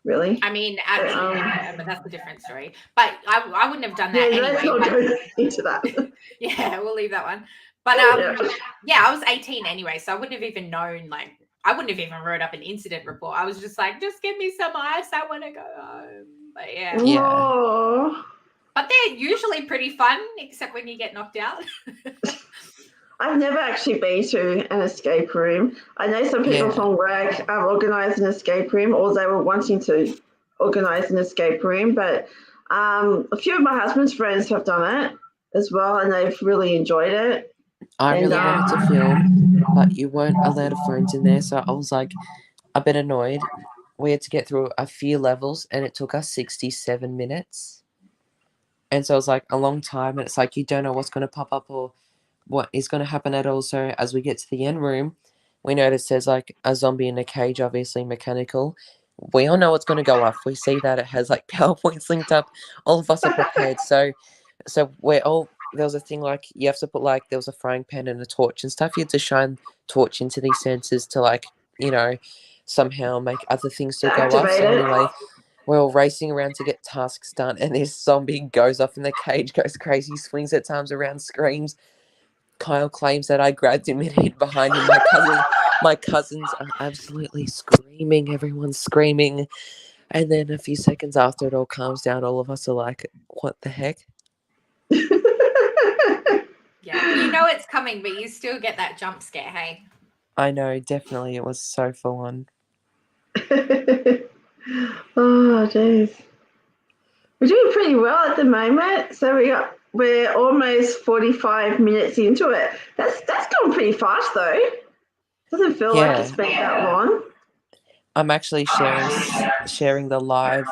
Really? I mean, but that's a different story. But I wouldn't have done that anyway. Let's not go into that. Yeah, we'll leave that one. But yeah, I was 18 anyway, so I wouldn't have even known. Like, I wouldn't have even wrote up an incident report. I was just like, just give me some ice. I want to go home. But yeah. Whoa. But they're usually pretty fun, except when you get knocked out. I've never actually been to an escape room. I know some people from work organised an escape room, or they were wanting to organise an escape room. But a few of my husband's friends have done it as well, and they've really enjoyed it. I really wanted to film, but you weren't allowed phones in there, so I was like a bit annoyed. We had to get through a few levels, and it took us 67 minutes. And so it was like a long time, and it's like you don't know what's going to pop up or what is going to happen at all. So as we get to the end room, we notice there's like a zombie in a cage, obviously mechanical. We all know what's going to go off. We see that it has like PowerPoints linked up. All of us are prepared. So we're all, there was a thing like you have to put like, there was a frying pan and a torch and stuff. You had to shine torch into these sensors to like, you know, somehow make other things to go off. So anyway, we're all racing around to get tasks done, and this zombie goes off in the cage, goes crazy, swings its arms around, screams. Kyle claims that I grabbed him and hid behind him. My cousins are absolutely screaming. Everyone's screaming. And then a few seconds after it all calms down, all of us are like, what the heck? Yeah, you know it's coming, but you still get that jump scare, hey? I know, definitely. It was so full on. Oh, jeez. We're doing pretty well at the moment. So we got we're almost 45 minutes into it. That's gone pretty fast though. Doesn't feel like it's been that long. I'm actually sharing the live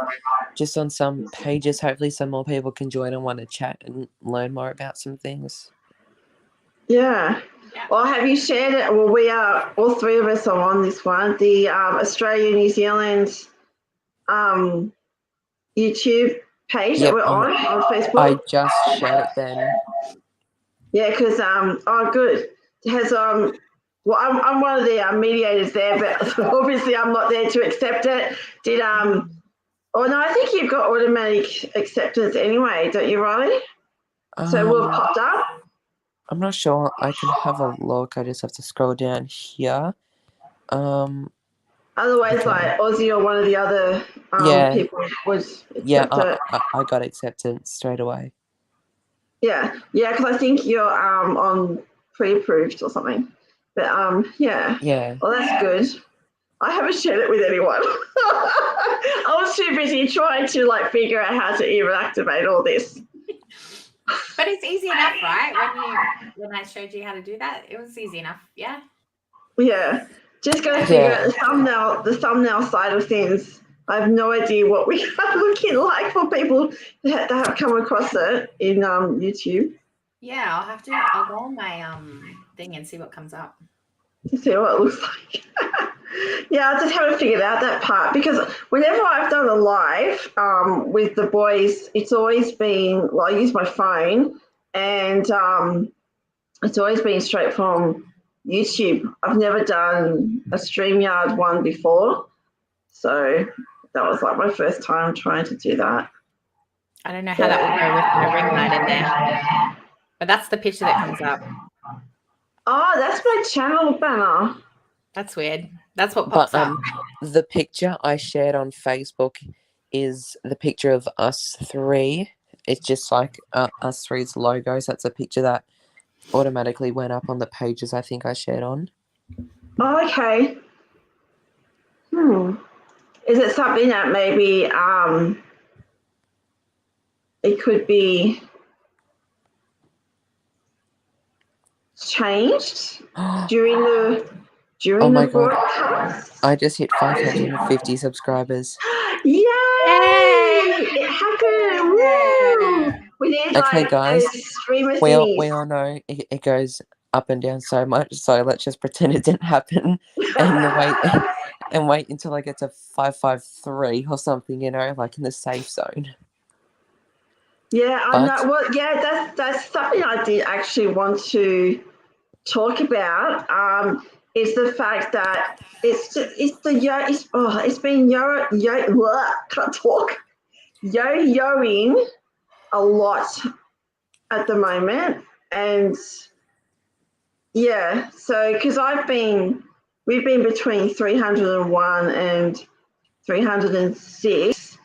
just on some pages. Hopefully some more people can join and want to chat and learn more about some things. Yeah. Well, have you shared it? Well, we are, all three of us are on this one. The Australia, New Zealand YouTube page that we're on Facebook. I just shared it then. Yeah, because oh, good. It has well, I'm one of the mediators there, but obviously I'm not there to accept it. Did oh no, I think you've got automatic acceptance anyway, don't you, Riley? So we've popped up. I'm not sure. I can have a look. I just have to scroll down here. Otherwise, like Aussie or one of the other people would accept it. I got acceptance straight away. Yeah, because I think you're on pre-approved or something. But yeah. Well, that's good. I haven't shared it with anyone. I was too busy trying to like figure out how to even activate all this. But it's easy enough, right? When I showed you how to do that, it was easy enough. Yeah. Yeah. Just got to figure out the thumbnail side of things. I have no idea what we are looking like for people that have come across it in YouTube. Yeah, I'll go on my thing and see what comes up. To see what it looks like. Yeah, I just haven't figured out that part because whenever I've done a live with the boys, it's always been, well, I use my phone and it's always been straight from YouTube. I've never done a StreamYard one before. So that was like my first time trying to do that. I don't know how that would go with my ring light in there. But that's the picture that comes up. Oh, that's my channel banner. That's weird. That's what pops up. The picture I shared on Facebook is the picture of us three. It's just like us three's logos. That's a picture that automatically went up on the pages I think I shared on. Oh, okay. Is it something that maybe it could be changed during the broadcast? I just hit 550 subscribers. Yay! It happened! Woo! We need guys, streamer we thingies. all know it goes up and down so much, so let's just pretend it didn't happen and wait until I get to 553 or something, like in the safe zone. Yeah, I know. Well, yeah, that's something I did actually want to talk about. Is the fact that it's been yo-yoing a lot at the moment, and yeah, so because we've been between 301 and 306.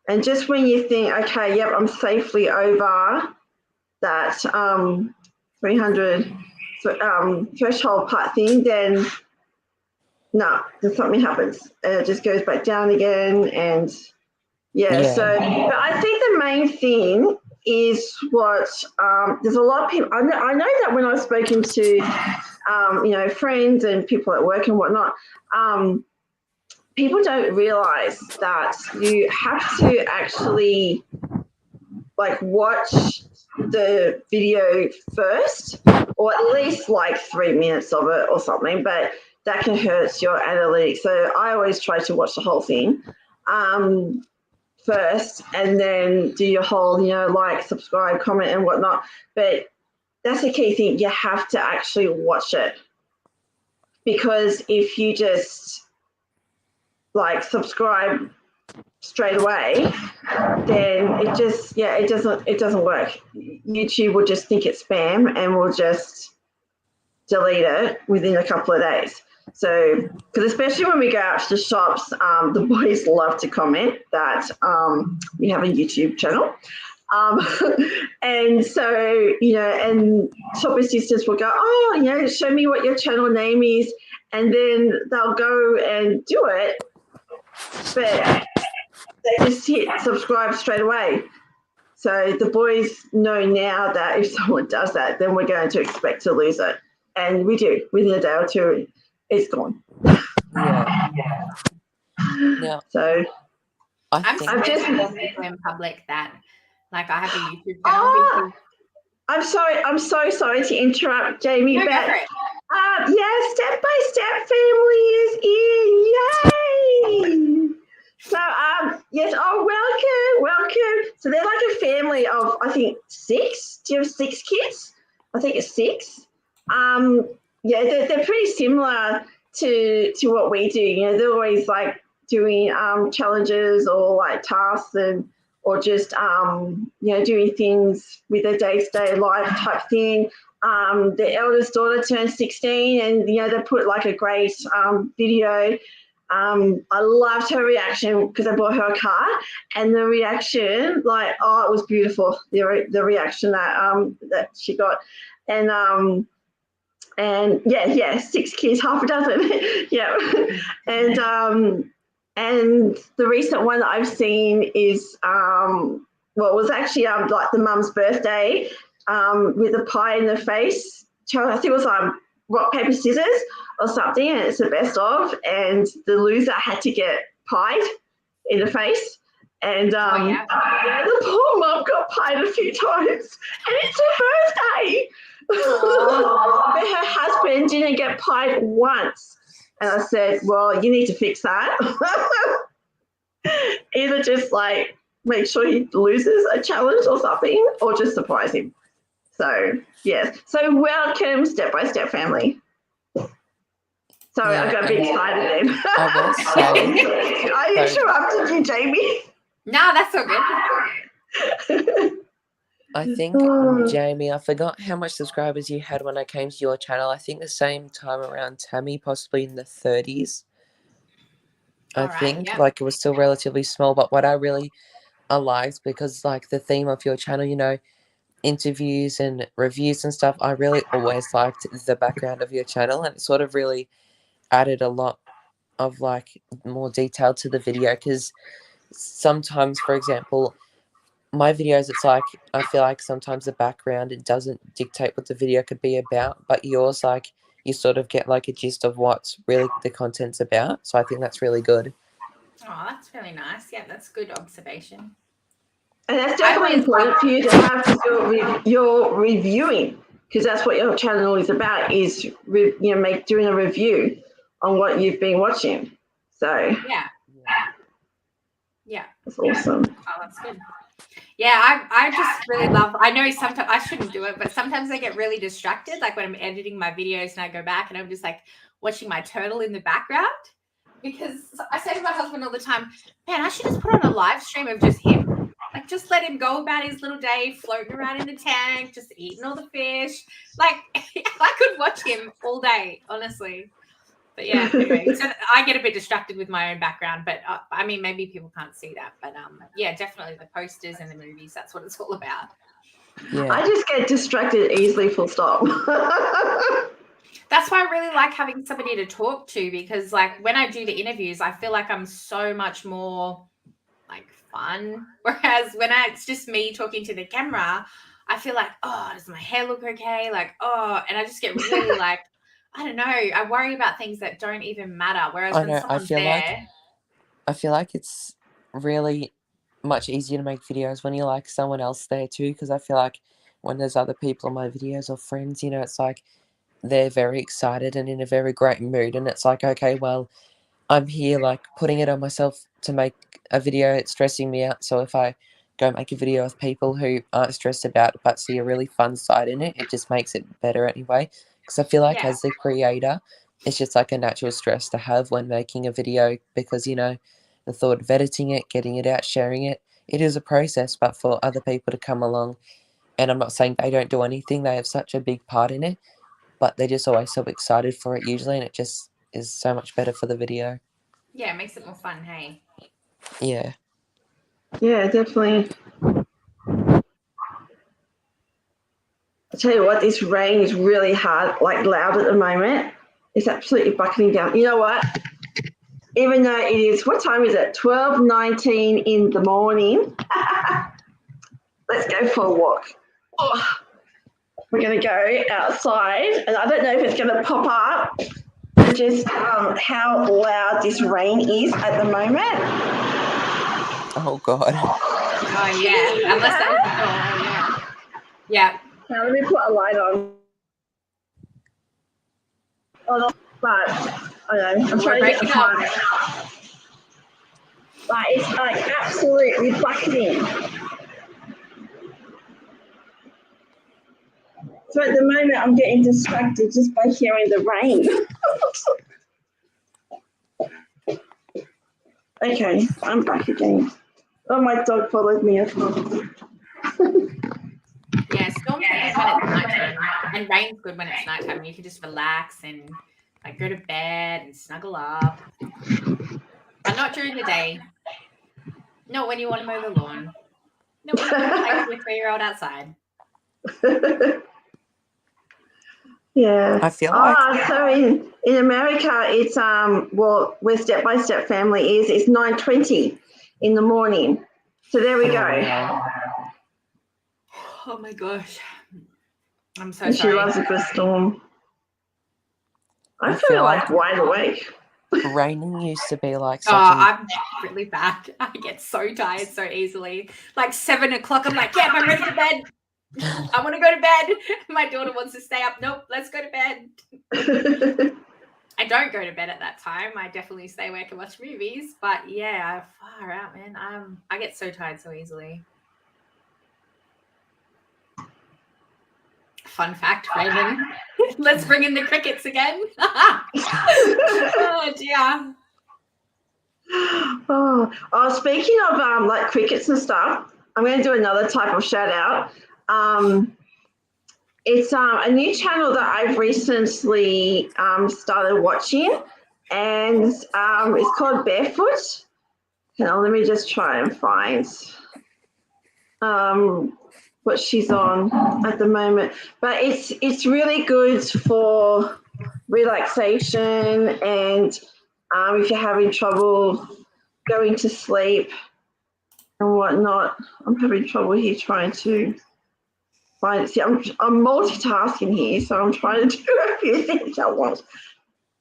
And just when you think, okay, yep, I'm safely over that 300 threshold part thing, then then something happens. And it just goes back down again. And so but I think the main thing is what there's a lot of people, I know that when I've spoken to, friends and people at work and whatnot, people don't realize that you have to actually watch the video first, or at least 3 minutes of it or something, but that can hurt your analytics. So I always try to watch the whole thing first, and then do your whole, subscribe, comment and whatnot. But that's the key thing. You have to actually watch it, because if you just subscribe straight away, then it doesn't work. YouTube will just think it's spam and will just delete it within a couple of days. So, because especially when we go out to the shops, the boys love to comment that we have a YouTube channel. And so, and shop assistants will go, oh, show me what your channel name is. And then they'll go and do it, but they just hit subscribe straight away. So the boys know now that if someone does that, then we're going to expect to lose it. And we do. Within a day or two, it's gone. Yeah. Now, So I'm think I've scared just- to tell people in public that, like, I have a YouTube channel. Oh, I'm sorry. I'm so sorry to interrupt, Jamie. No, go but for it. yeah, Step by Step family is in. Yay! So yes. Oh, welcome. So they're like a family of, I think, 6. Do you have 6 kids? I think it's 6. Yeah, they're pretty similar to what we do. You know, they're always like doing challenges or like tasks or just you know, doing things with their day-to-day life type thing. The eldest daughter turned 16, and you know, they put like a great video. I loved her reaction because I bought her a car, and the reaction, like, oh, it was beautiful. The reaction that she got, and yeah, 6 kids, half a dozen, yeah, and the recent one that I've seen is well, it was actually like the mum's birthday with a pie in the face. I think it was rock, paper, scissors or something, and it's the best of, and the loser had to get pied in the face. And yeah. the poor mum got pied a few times, and it's her birthday. But her husband didn't get pied once. And I said, well, you need to fix that. Either just like make sure he loses a challenge or something, or just surprise him. So, yes. So, welcome, Step by Step family. Sorry, Yeah, I got a bit excited then. I will say, I interrupted you, Jamie. No, that's all good. I think, Jamie, I forgot how much subscribers you had when I came to your channel. I think the same time around Tammy, possibly in the 30s. I think, yeah. like, it was still relatively small, but what I really liked, because, like, the theme of your channel, you know, interviews and reviews and stuff, I really always liked the background of your channel, and it sort of really added a lot of, like, more detail to the video, because sometimes, for example, my videos, it's like, I feel like sometimes the background, it doesn't dictate what the video could be about, but yours, like, you sort of get like a gist of what's really the content's about. So I think that's really good. Oh, that's really nice. Yeah, that's good observation. And that's definitely important for you to have your reviewing, because that's what your channel is about, is doing a review on what you've been watching. So yeah, that's awesome. Oh, that's good. Yeah, I just really love, I know sometimes I shouldn't do it, but sometimes I get really distracted, like when I'm editing my videos and I go back and I'm just like watching my turtle in the background, because I say to my husband all the time, man, I should just put on a live stream of just him. Like, just let him go about his little day, floating around in the tank, just eating all the fish. Like, I could watch him all day, honestly. But yeah, anyway, so I get a bit distracted with my own background, but I mean, maybe people can't see that, but yeah, definitely the posters and the movies, that's what it's all about. Yeah. I just get distracted easily, full stop. That's why I really like having somebody to talk to, because like when I do the interviews, I feel like I'm so much more like fun. Whereas when it's just me talking to the camera, I feel like, oh, does my hair look okay? Like, oh, and I just get really like, I don't know. I worry about things that don't even matter. Whereas when someone's there, I feel like it's really much easier to make videos when you're like someone else there too, because I feel like when there's other people on my videos or friends, you know, it's like they're very excited and in a very great mood, and it's like, okay, well, I'm here like putting it on myself to make a video. It's stressing me out, so if I go make a video with people who aren't stressed about it but see a really fun side in it, it just makes it better anyway. Because I feel like as the creator, it's just like a natural stress to have when making a video, because, you know, the thought of editing it, getting it out, sharing it, it is a process. But for other people to come along, and I'm not saying they don't do anything, they have such a big part in it, but they're just always so excited for it usually, and it just is so much better for the video. Yeah, it makes it more fun, hey? Yeah. Yeah, definitely. I tell you what, this rain is really hard, like loud at the moment. It's absolutely bucketing down. You know what? Even though it is, what time is it? 12:19 in the morning. let's go for a walk. Oh, we're going to go outside, and I don't know if it's going to pop up just how loud this rain is at the moment. Oh God. Oh yeah, unless that was the door. Yeah. Now let me put a light on. Oh, but I don't know. I'm trying to get the time. But it's like absolutely bucketing. So at the moment, I'm getting distracted just by hearing the rain. Okay, I'm back again. Oh, my dog followed me as well. Yeah, storms are good when it's nighttime, and rain's good when it's nighttime. You can just relax and like go to bed and snuggle up. But not during the day. Not when you want to mow the lawn. Not when you want to take your 3-year-old outside. Yeah. I feel like So in America, it's where Step by Step family is, it's 9:20 in the morning. So there we go. Wow. Oh my gosh. I'm so And sorry. she loves a good storm. I feel like wide awake. Raining used to be like Oh, such I'm really bad. I get so tired so easily. Like 7 o'clock, I'm like, yeah, I'm ready for bed. I want to go to bed. My daughter wants to stay up. Nope, let's go to bed. I don't go to bed at that time. I definitely stay awake and watch movies. But yeah, far out, man. I get so tired so easily. Fun fact, Raymond. Let's bring in the crickets again. Oh dear. Oh, speaking of like crickets and stuff, I'm going to do another type of shout out. It's a new channel that I've recently started watching, and it's called Barefoot. Hang on, let me just try and find what she's on at the moment. But it's really good for relaxation, and if you're having trouble going to sleep and whatnot. I'm having trouble here trying to find it. See, I'm multitasking here, so I'm trying to do a few things at once.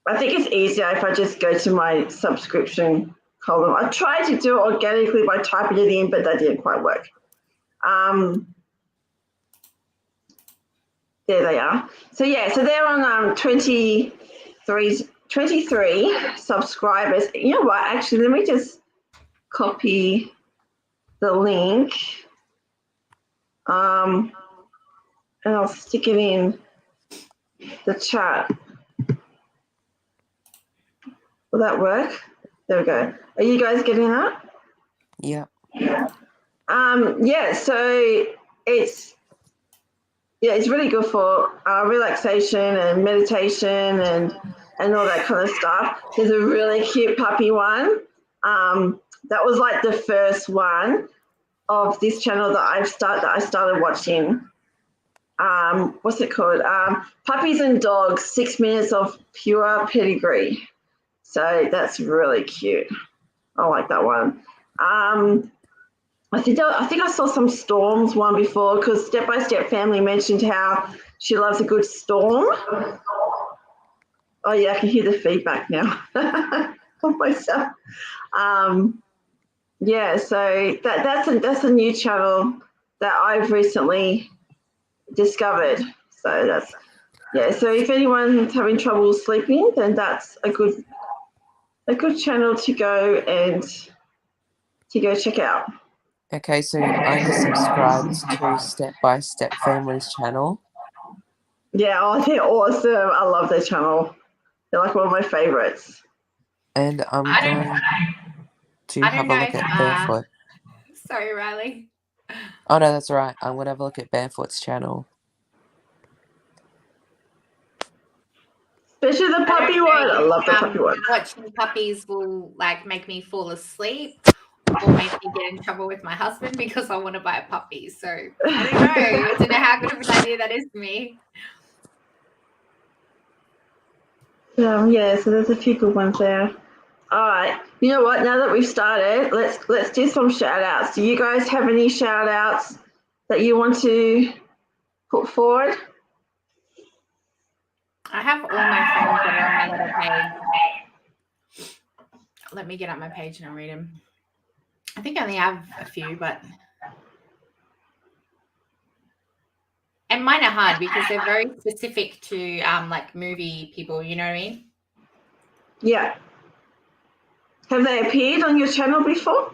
I think it's easier if I just go to my subscription column. I tried to do it organically by typing it in, but that didn't quite work. There they are. So yeah, so they're on 23 subscribers. You know what? Actually, let me just copy the link. And I'll stick it in the chat. Will that work? There we go. Are you guys getting that? Yeah. Yeah, so it's really good for relaxation and meditation and all that kind of stuff. There's a really cute puppy one. That was like the first one of this channel that I started watching. What's it called? Puppies and Dogs, 6 minutes of pure pedigree. So that's really cute. I like that one. I think I saw some storms one before, because Step by Step family mentioned how she loves a good storm. Oh yeah, I can hear the feedback now of myself. Yeah, so that's a new channel that I've recently discovered. So that's So if anyone's having trouble sleeping, then that's a good channel to go and check out. Okay, so I just subscribed to Step by Step Family's channel. Yeah, they're awesome. I love their channel. They're like one of my favorites. And I'm going to have a look at Barefoot. Sorry, Riley. Oh no, that's right. I'm gonna have a look at Barefoot's channel. Especially the puppy one. I love the puppy one. Watching puppies will like make me fall asleep or make me get in trouble with my husband because I want to buy a puppy. So I don't know. I don't know how good of an idea that is for me. Yeah, so there's a few good ones there. All right. You know what? Now that we've started, let's do some shout outs. Do you guys have any shout outs that you want to put forward? I have all my friends that are on my little page. Let me get up my page and I'll read them. I think I only have a few, but and mine are hard because they're very specific to like movie people. You know what I mean? Yeah. Have they appeared on your channel before?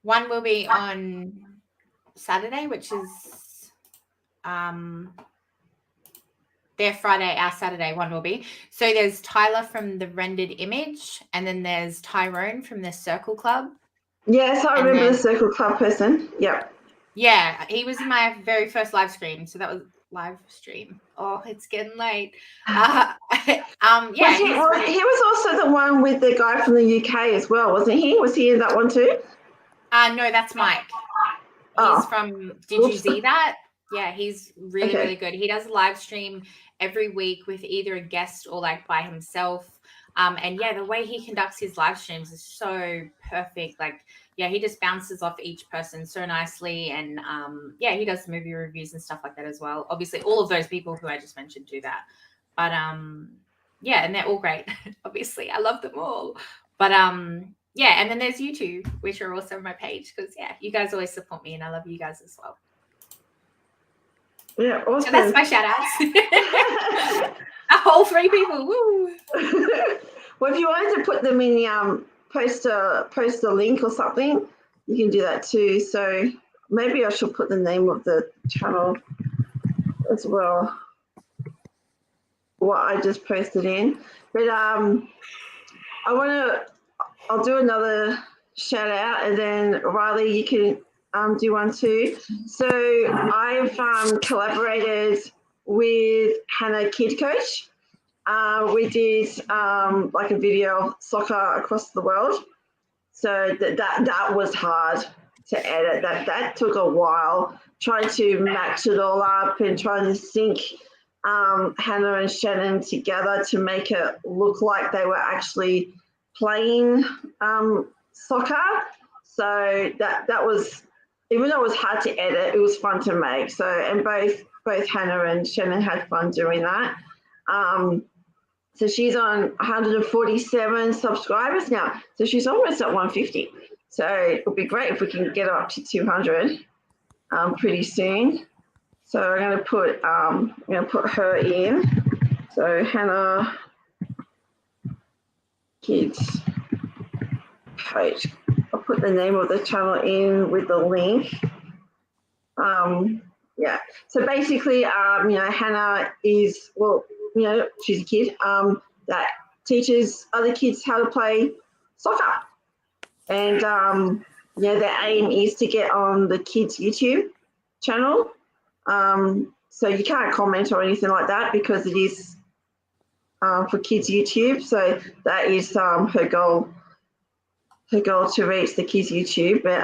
One will be on Saturday, which is their Friday, our Saturday one will be. So there's Tyler from the Rendered Image, and then there's Tyrone from the Circle Club. Yes, I remember the Circle Club person. Yep. Yeah, he was in my very first live stream. So that was live stream. Oh, it's getting late. Yeah. He was also the one with the guy from the UK as well, wasn't he? Was he in that one too? No, that's Mike. He's from, did you see that? Yeah, he's really, really good. He does a live stream every week with either a guest or like by himself. And yeah, the way he conducts his live streams is so perfect. Like, yeah, he just bounces off each person so nicely. And yeah, he does movie reviews and stuff like that as well. Obviously, all of those people who I just mentioned do that. But yeah, and they're all great. Obviously, I love them all. But yeah, and then there's YouTube, which are also on my page because yeah, you guys always support me and I love you guys as well. Yeah, awesome. So that's my shout outs. A whole 3 people. Woo. Well, if you wanted to put them in post a link or something, you can do that too. So maybe I should put the name of the channel as well. What I just posted in. But I'll do another shout out, and then Riley, you can do one too. So I've collaborated with Hannah Kid Coach. We did like a video of soccer across the world. So that was hard to edit. That took a while, trying to match it all up and trying to sync Hannah and Shannon together to make it look like they were actually playing soccer. So that was, even though it was hard to edit, it was fun to make. So, and both Hannah and Shannon had fun doing that. So she's on 147 subscribers now. So she's almost at 150. So it'll be great if we can get her up to 200 pretty soon. So I'm going to put her in. So Hannah Kids Coach. I'll put the name of the channel in with the link. Yeah. So basically, Hannah is, well, she's a kid that teaches other kids how to play soccer. And, their aim is to get on the kids' YouTube channel. So you can't comment or anything like that because it is for kids' YouTube. So that is her goal to reach the kids' YouTube. But,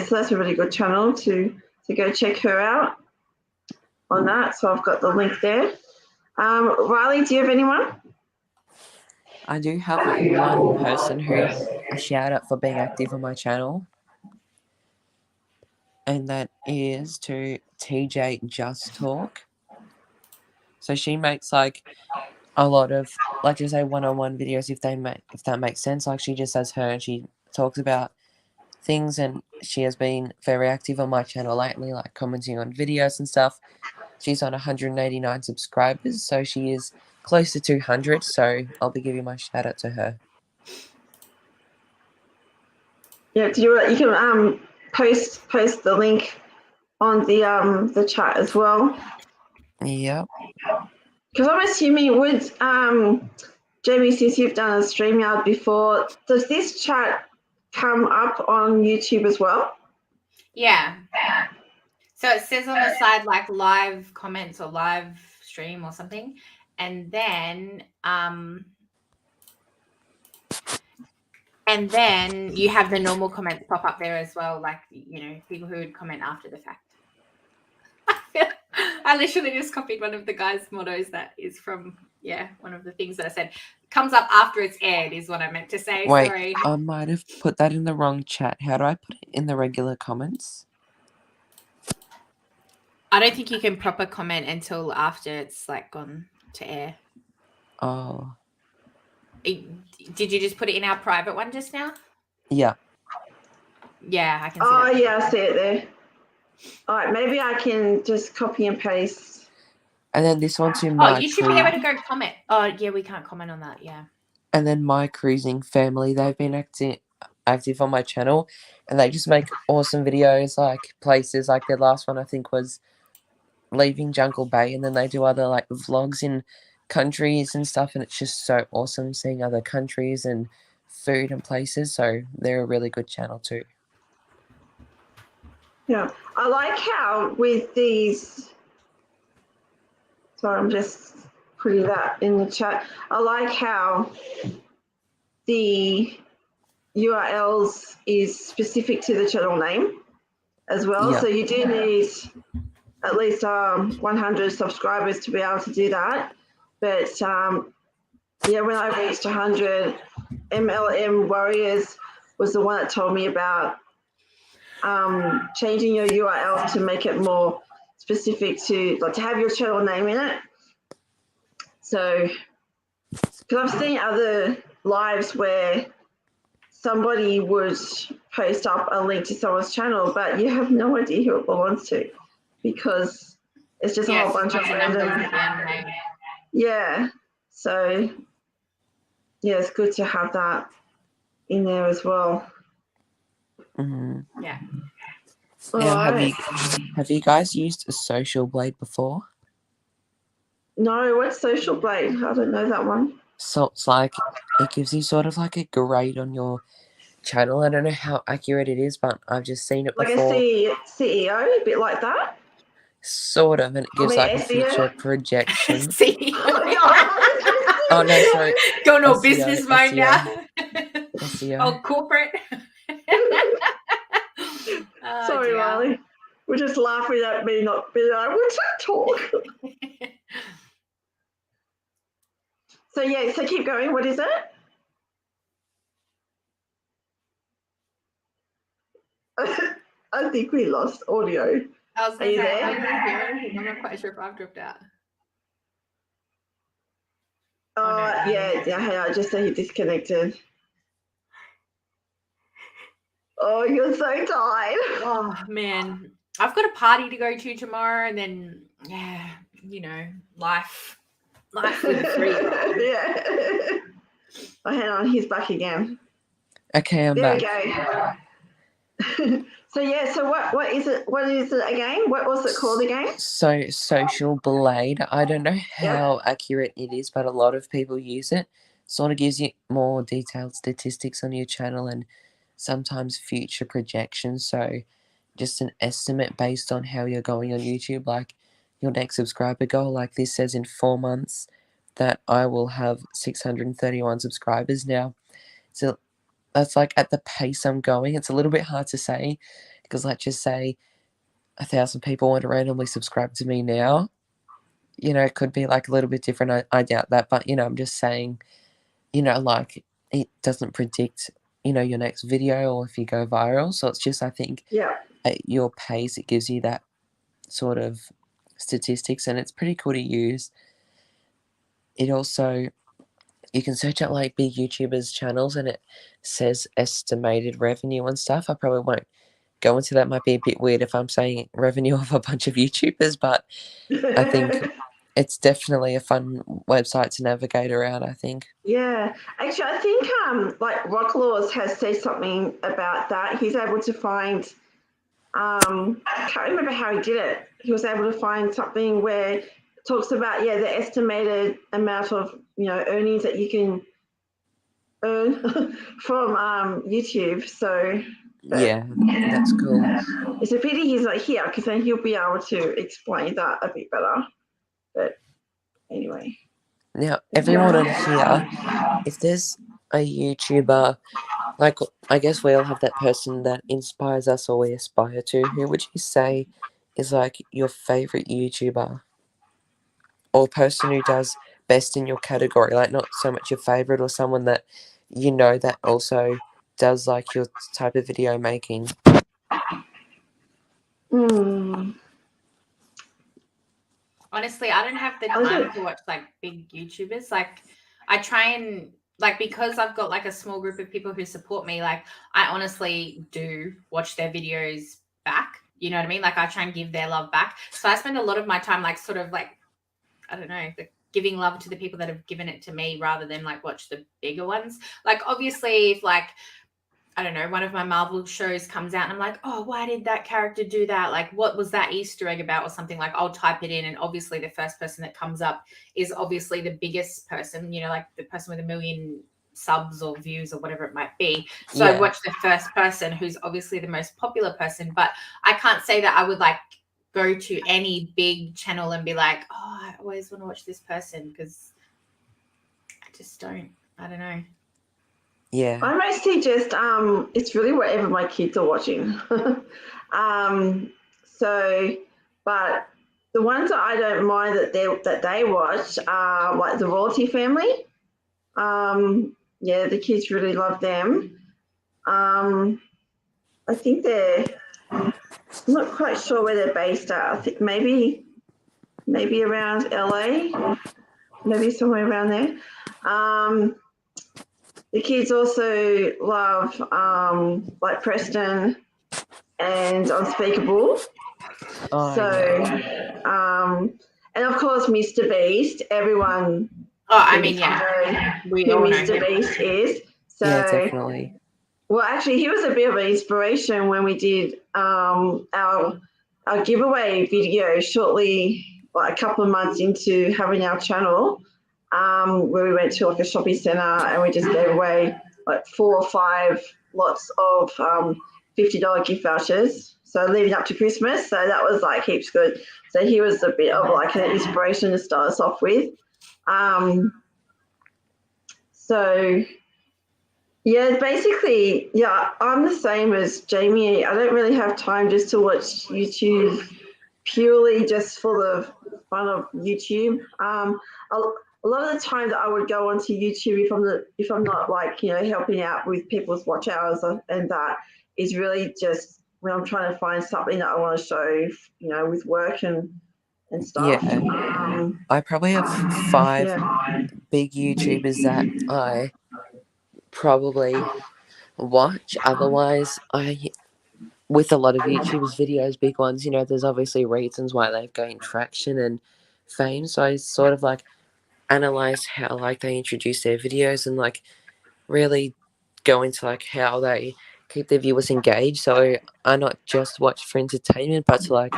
so that's a really good channel to go check her out on that. So I've got the link there. Riley, do you have anyone? I do have one person who a shout out for being active on my channel, and that is to TJ Just Talk. So she makes like a lot of, like, just say one-on-one videos if that makes sense. Like, she just has her and she talks about things, and she has been very active on my channel lately, like commenting on videos and stuff. She's on 189 subscribers, so she is close to 200. So I'll be giving my shout out to her. Yeah, you can post the link on the chat as well. Yep. Because I'm assuming, would Jamie, since you've done a StreamYard before, does this chat come up on YouTube as well? Yeah. So it says on the side like live comments or live stream or something, and then you have the normal comments pop up there as well, like people who would comment after the fact. I literally just copied one of the guys' mottos that is from one of the things that I said. comes up after it's aired is what I meant to say. Wait, Sorry. I might have put that in the wrong chat. How do I put it in the regular comments? I don't think you can proper comment until after it's like gone to air. Oh, Did you just put it in our private one just now? yeah. Yeah, I can see Oh, that. yeah, I see it there. All right, maybe I can just copy and paste. And then this one to Oh, my you should be able to go comment. Oh, yeah, we can't comment on that. Yeah. And then my cruising family, they've been active on my channel, and they just make awesome videos, like places. Like their last one, I think, was leaving Jungle Bay, and then they do other like vlogs in countries and stuff, and it's just so awesome seeing other countries and food and places. So they're a really good channel too. Yeah, I like how with these. Sorry, I'm just putting that in the chat. I like how the URLs is specific to the channel name as well. Yeah. So you do need at least 100 subscribers to be able to do that. But yeah, when I reached 100, MLM Warriors was the one that told me about changing your URL to make it more specific to, like, to have your channel name in it. So, because I've seen other lives where somebody would post up a link to someone's channel, but you have no idea who it belongs to because it's just a whole bunch of random. Yeah. So, yeah, it's good to have that in there as well. Mm-hmm. Yeah. Now, Right. have you guys used a Social Blade before? No, what's Social Blade? I don't know that one. So it's like it gives you sort of like a grade on your channel. I don't know how accurate it is, but I've just seen it Like before. a CEO, a bit like that. Sort of, and it gives like a SEO? future projection. See, Oh no, sorry. going all SEO, business mode now. SEO. Oh, corporate. Oh, Sorry, dear. Riley. We're just laughing at me not being able to talk. So yeah, so keep going. What is it? I think we lost audio. I was Are going you to say, there? I don't hear anything. I'm not quite sure if I've dropped out. Oh, no. yeah, hey, I just say you disconnected. Oh, you're so tired. Oh, man. I've got a party to go to tomorrow, and then, yeah, you know, life with a 3-year-old. Yeah. Oh, hang on, he's back again. Okay, I'm There back. we go. So yeah, so what is it? What is it again? What was it called again? So Social Blade, I don't know how accurate it is, but a lot of people use it. Sort of gives you more detailed statistics on your channel and sometimes future projections. So just an estimate based on how you're going on YouTube, like your next subscriber goal. Like this says in 4 months that I will have 631 subscribers now. So that's like at the pace I'm going. It's a little bit hard to say because let's just say 1,000 people want to randomly subscribe to me now. You know, it could be like a little bit different. I doubt that, but you know, I'm just saying, you know, like it doesn't predict, you know, your next video or if you go viral. So it's just, I think, at your pace, it gives you that sort of statistics, and it's pretty cool to use. It also, you can search out like big YouTubers' channels, and it says estimated revenue and stuff. I probably won't go into that. Might be a bit weird if I'm saying revenue of a bunch of YouTubers, but I think it's definitely a fun website to navigate around, I think. Yeah, actually, I think like Rocklaws has said something about that. He's able to find. I can't remember how he did it. He was able to find something where it talks about the estimated amount of earnings that you can earn from YouTube. So yeah, that's cool. It's a pity he's not here because then he'll be able to explain that a bit better. But anyway. Now, everyone on here, if there's a YouTuber, like I guess we all have that person that inspires us or we aspire to, who would you say is like your favorite YouTuber or person who does best in your category, like not so much your favorite or someone that you know that also does like your type of video making? Honestly, I don't have the time to watch like big YouTubers. Like I try and like, because I've got like a small group of people who support me, like I honestly do watch their videos back. You know what I mean? Like I try and give their love back. So I spend a lot of my time like sort of like, I don't know, like giving love to the people that have given it to me rather than like watch the bigger ones. Like obviously if like, I don't know, one of my Marvel shows comes out and I'm like, oh, why did that character do that? Like, what was that Easter egg about or something? Like, I'll type it in and obviously the first person that comes up is obviously the biggest person, you know, like the person with 1 million subs or views or whatever it might be. So I watch the first person who's obviously the most popular person, but I can't say that I would like go to any big channel and be like, oh, I always want to watch this person, because I just don't. I don't know. Yeah. I mostly just it's really whatever my kids are watching. So, but the ones that I don't mind that they watch are like the Royalty Family. Yeah, the kids really love them. I think I'm not quite sure where they're based at. I think maybe around LA, maybe somewhere around there. The kids also love like Preston and Unspeakable. Oh, So, yeah. And of course, Mr. Beast. Everyone. Oh, I mean, yeah, we who all know Mr. him. Beast is. So, Yeah, definitely. Well, actually, he was a bit of an inspiration when we did our giveaway video shortly, like a couple of months into having our channel, where we went to like a shopping centre and we just gave away like 4 or 5 lots of $50 gift vouchers. So leading up to Christmas, so that was like heaps good. So he was a bit of like an inspiration to start us off with. So yeah, basically, yeah, I'm the same as Jamie. I don't really have time just to watch YouTube purely just for the fun of YouTube. A lot of the time that I would go onto YouTube if I'm not like helping out with people's watch hours and that is really just when I'm trying to find something that I want to show, with work and stuff. Yeah. I probably have 5 big YouTubers that I probably watch. Otherwise, with a lot of YouTubers' videos, big ones, there's obviously reasons why they've gained traction and fame. So I sort of like analyze how like they introduce their videos and like really go into like how they keep their viewers engaged. So I not just watch for entertainment, but to like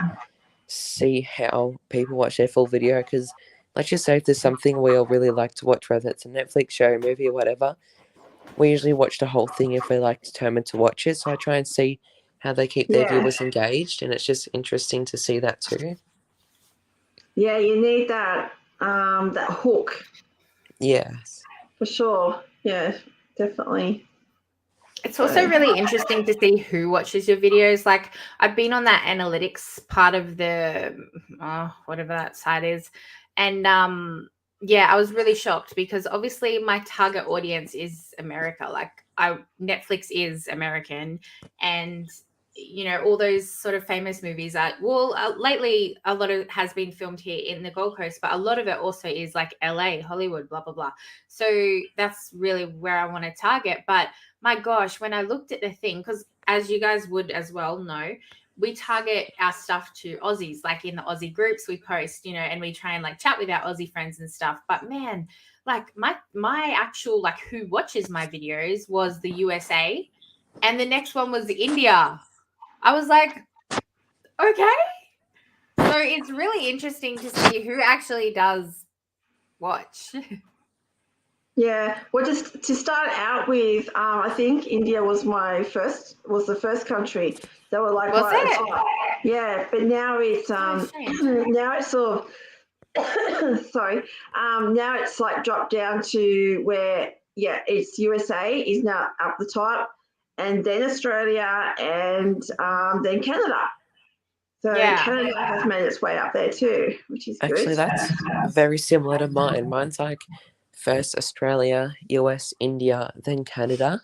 see how people watch their full video. Because let's just say if there's something we all really like to watch, whether it's a Netflix show, movie, or whatever, we usually watch the whole thing if we're like determined to watch it. So I try and see how they keep their viewers engaged, and it's just interesting to see that too. Yeah, you need that hook. Yes. For sure. Yeah, definitely. It's also really interesting to see who watches your videos. Like I've been on that analytics part of the whatever that site is, and yeah, I was really shocked because obviously my target audience is America. Like Netflix is American, and all those sort of famous movies are lately a lot of it has been filmed here in the Gold Coast, but a lot of it also is like LA, Hollywood, blah blah blah. So that's really where I want to target. But my gosh, when I looked at the thing, because as you guys would as well know, we target our stuff to Aussies, like in the Aussie groups we post, and we try and like chat with our Aussie friends and stuff. But man, like my actual like who watches my videos was the USA, and the next one was India. I was like, okay. So it's really interesting to see who actually does watch. Yeah, well, just to start out with, I think India was the first country. They were like, Was it? Yeah, but now it's now it's sort of sorry, now it's like dropped down to where it's USA is now up the top, and then Australia, and then Canada. So Yeah. Canada has made its way up there too, which is Actually, good. that's very similar to mine. Mine's like first Australia, US, India, then Canada.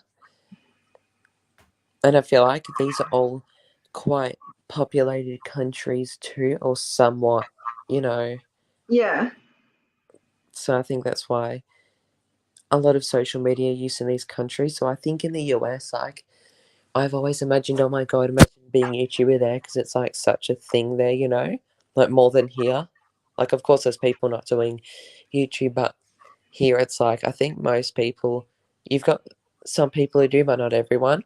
And I feel like these are all quite populated countries too, or somewhat, you know. Yeah. So I think that's why a lot of social media use in these countries. So I think in the US, like, I've always imagined, oh my God, imagine being a YouTuber there because it's like such a thing there, you know, like more than here. Like, of course, there's people not doing YouTube, but here it's like, I think most people, you've got some people who do, but not everyone.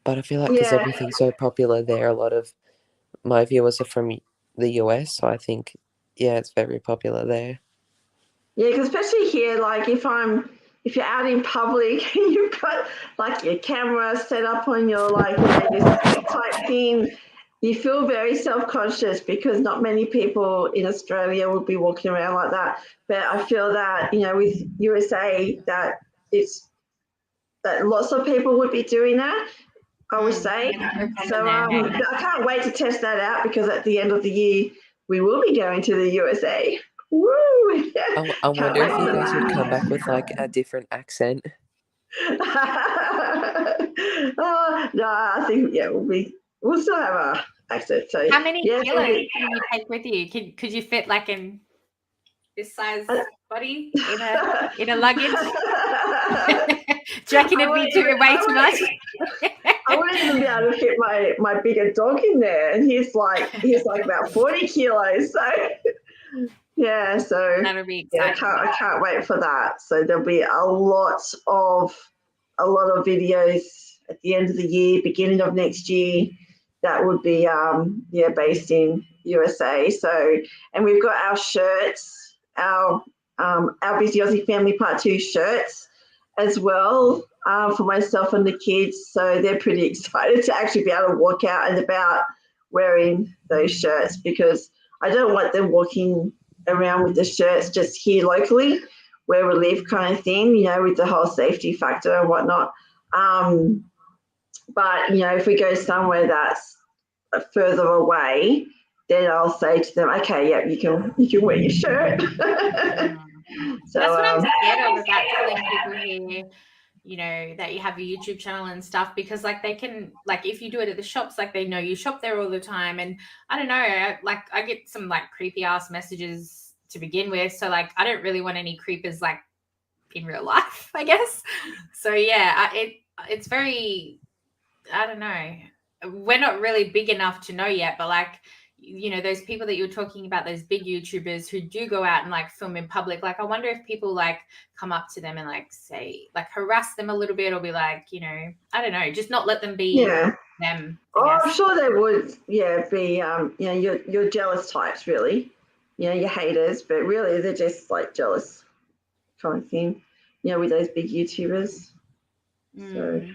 But I feel like because Yeah. everything's so popular there, a lot of my viewers are from the US. So I think, yeah, it's very popular there. Yeah, because especially here, like if you're out in public and you've got like your camera set up on your like your stick type thing, you feel very self-conscious because not many people in Australia would be walking around like that. But I feel that, with USA that it's that lots of people would be doing that, I would say. So but I can't wait to test that out because at the end of the year we will be going to the USA. Woo! I wonder if you guys would come back with like a different accent. No, I think we'll still have our accent. So how many yeah, kilos can you take with you? Could you fit like in this size body in a luggage? Do you reckon it'd be way too much? I wouldn't even be able to fit my bigger dog in there, and he's like about 40 kilos. So yeah, so that'll be exciting. I can't wait for that. So there'll be a lot of videos at the end of the year, beginning of next year. That would be based in USA. So, and we've got our shirts, our Busy Aussie Family Part 2 shirts as well for myself and the kids. So they're pretty excited to actually be able to walk out and about wearing those shirts because I don't want them walking around with the shirts just here locally where we live kind of thing, with the whole safety factor and whatnot. But, if we go somewhere that's further away, then I'll say to them, okay, yeah, you can wear your shirt. So that's what I'm scared of about telling people here, that you have a YouTube channel and stuff, because like they can, like if you do it at the shops, like they know you shop there all the time. And I don't know, like I get some like creepy ass messages to begin with. So like, I don't really want any creepers like in real life, I guess. So yeah, it's very, I don't know. We're not really big enough to know yet, but like, those people that you're talking about, those big YouTubers who do go out and like film in public, like I wonder if people like come up to them and like say, like harass them a little bit or be like, I don't know, just not let them be them. I'm sure they would, be, your jealous types really, your haters, but really they're just like jealous kind of thing, with those big YouTubers. So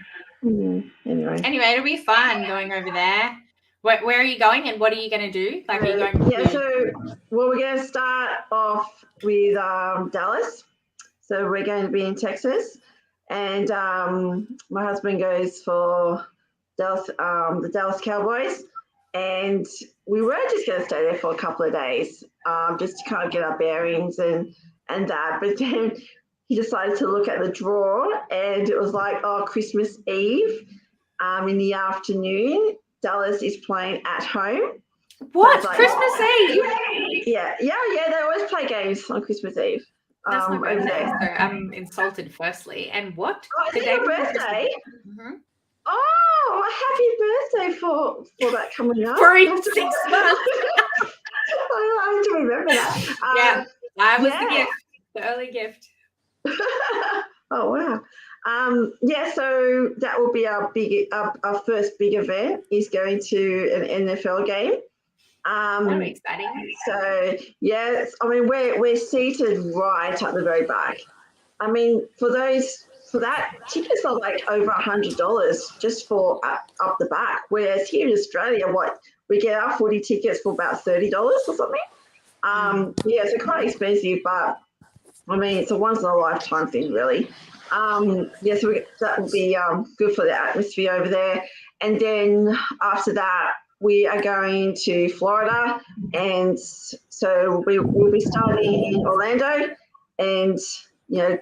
anyway, it'll be fun going over there. Where are you going and what are you going to do? Like, are you going so we're going to start off with Dallas. So we're going to be in Texas, and my husband goes for Dallas, the Dallas Cowboys, and we were just going to stay there for a couple of days, just to kind of get our bearings and that. But then he decided to look at the draw, and it was like, Christmas Eve, in the afternoon, Dallas is playing at home. What? So like, Christmas Eve? Yeah. They always play games on Christmas Eve. That's my birthday, so I'm insulted firstly. And what? Oh, is it your birthday? Mm-hmm. Oh, happy birthday for that coming up. For 6 months. I have to remember that. I was the gift, the early gift. Oh, wow. So that will be our first big event is going to an NFL game. That'll be exciting. So we're seated right at the very back. I mean, for that, tickets are like over $100 just for up the back. Whereas here in Australia, we get our footy tickets for about $30 or something. So quite expensive, but I mean, it's a once in a lifetime thing, really. So that will be good for the atmosphere over there. And then after that, we are going to Florida, and so we'll be starting in Orlando, and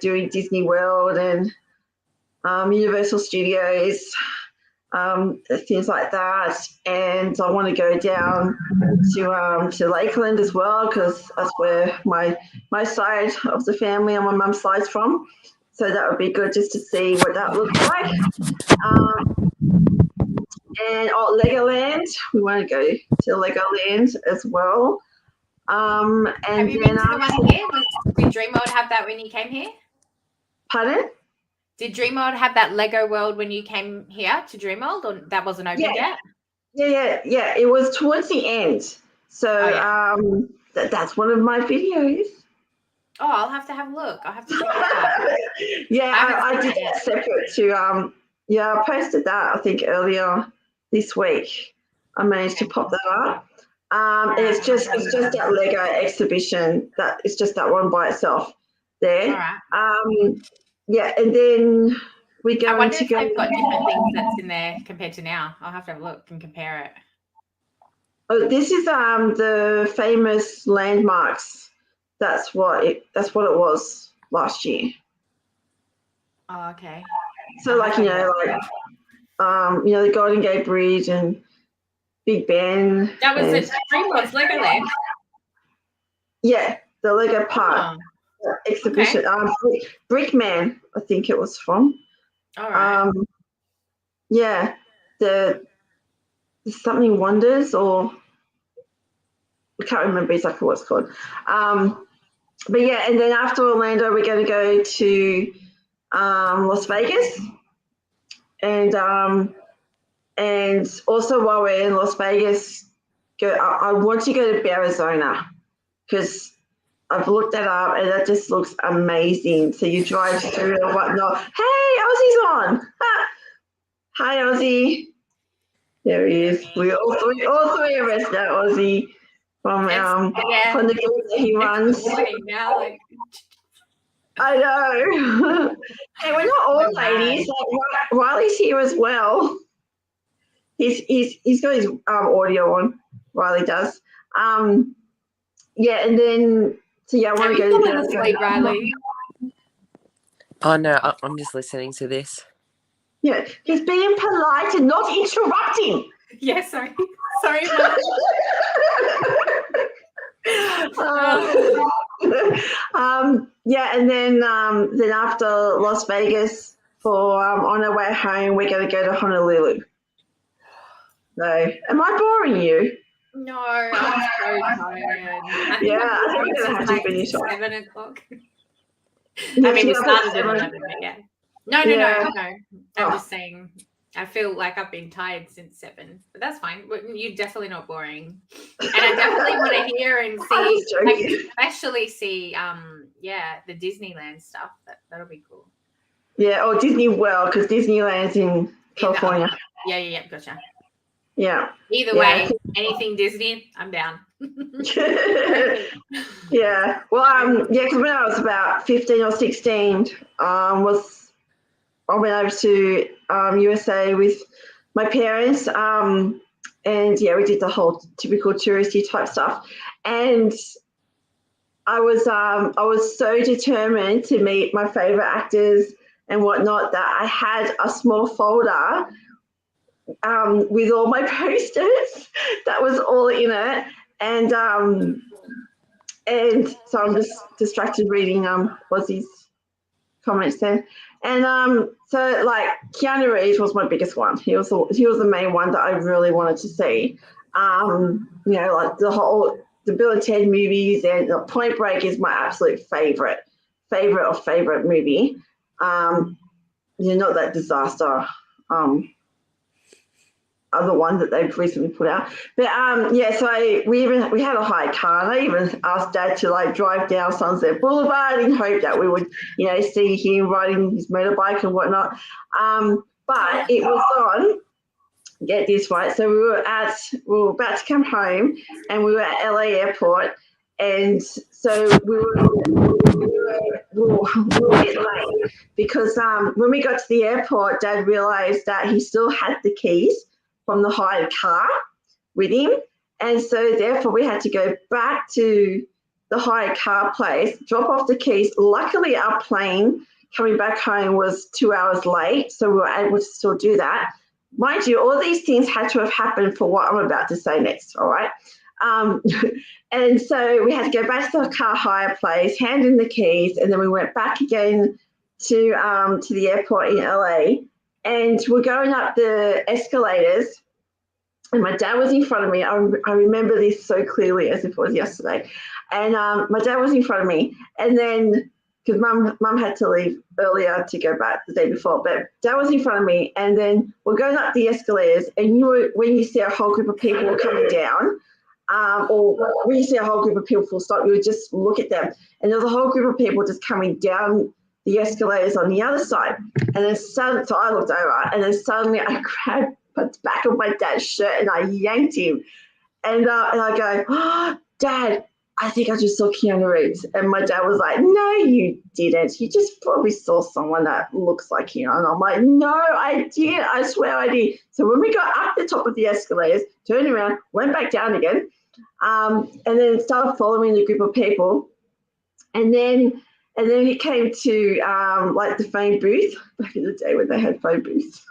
doing Disney World and Universal Studios, things like that. And I want to go down to Lakeland as well, because that's where my side of the family on my mum's side's from. So that would be good just to see what that looks like. And Legoland, we want to go to Legoland as well. And have you been to the one here? Did Dreamworld have that when you came here? Pardon? Did Dreamworld have that Lego World when you came here to Dreamworld, or that wasn't open yet? Yeah. It was towards the end. So that's one of my videos. Oh, I'll have to have a look. I'll have to check it out. I did that separate to I posted that I think earlier this week. I managed to pop that up. And it's just that Lego exhibition, that it's just that one by itself there. All right. And then we're going I wonder to if go. they've got different things that's in there compared to now. I'll have to have a look and compare it. Oh, this is the famous landmarks. That's what it was last year. Oh, okay. So the Golden Gate Bridge and Big Ben. That was the Dreamworld's Legoland. Yeah, the Lego Park exhibition. Okay. Brickman, I think it was from. All right. The something Wonders, or I can't remember exactly what it's called. But yeah, and then after Orlando, we're going to go to Las Vegas, and also while we're in Las Vegas, I want to go to Arizona, because I've looked that up and that just looks amazing. So you drive through and whatnot. Hey, Aussie's on. Hi, Aussie. There he is. We all three of us know Aussie from the group that he runs. Now, like... I know. Hey, we're not all ladies. Like, Riley's here as well. He's got his audio on. Riley does. And then I want to go to sleep, Riley. Oh no, I'm just listening to this. Yeah, he's being polite and not interrupting. Yeah, sorry, and then after Las Vegas, for on our way home, we're going to go to Honolulu. So, am I boring you? No, I'm so tired. I think we're going to have to finish off. 7 o'clock. I mean, we started at 11, but yeah. No. I'm just saying, I feel like I've been tired since 7, but that's fine. You're definitely not boring. And I definitely want to hear and see, especially see, the Disneyland stuff. That'll be cool. Yeah, or Disney World, because Disneyland's in California. Yeah, gotcha. Yeah. Either way, anything Disney, I'm down. Yeah. Well, because when I was about 15 or 16, I went over to USA with my parents, and we did the whole typical touristy type stuff. And I was so determined to meet my favorite actors and whatnot that I had a small folder with all my posters. That was all in it, and so I'm just distracted reading Aussie's comments there. And so like Keanu Reeves was my biggest one. He was the main one that I really wanted to see. Like the Bill and Ted movies, and Point Break is my absolute favorite movie. Not that disaster other one that they've recently put out. But so we had a hired car, and I even asked Dad to like drive down Sunset Boulevard in hope that we would, see him riding his motorbike and whatnot. But it was on, get this right, so we were about to come home, and we were at LA airport, and so we were a bit late because when we got to the airport, Dad realised that he still had the keys from the hired car. with him. And so therefore we had to go back to the hired car place, drop off the keys. Luckily, our plane coming back home was 2 hours late, so we were able to still do that. Mind you, all these things had to have happened for what I'm about to say next, all right? And so we had to go back to the car hire place, hand in the keys, and then we went back again to the airport in LA. And we're going up the escalators, and my dad was in front of me. I remember this so clearly as if it was yesterday. And my dad was in front of me, and then because mum had to leave earlier to go back the day before, but dad was in front of me, and then we're going up the escalators, and when you see a whole group of people coming down, or when you see a whole group of people full stop, you would just look at them, and there's a whole group of people just coming down the escalators on the other side. And then suddenly, so I looked over, and then suddenly I grabbed the back of my dad's shirt and I yanked him, and I go, "Oh, Dad, I think I just saw Keanu Reeves." And my dad was like, "No, you didn't. You just probably saw someone that looks like Keanu." And I'm like, "No, I did. I swear I did." So when we got up the top of the escalators, turned around, went back down again, and then started following the group of people. And then he came to like the phone booth back in the day when they had phone booths.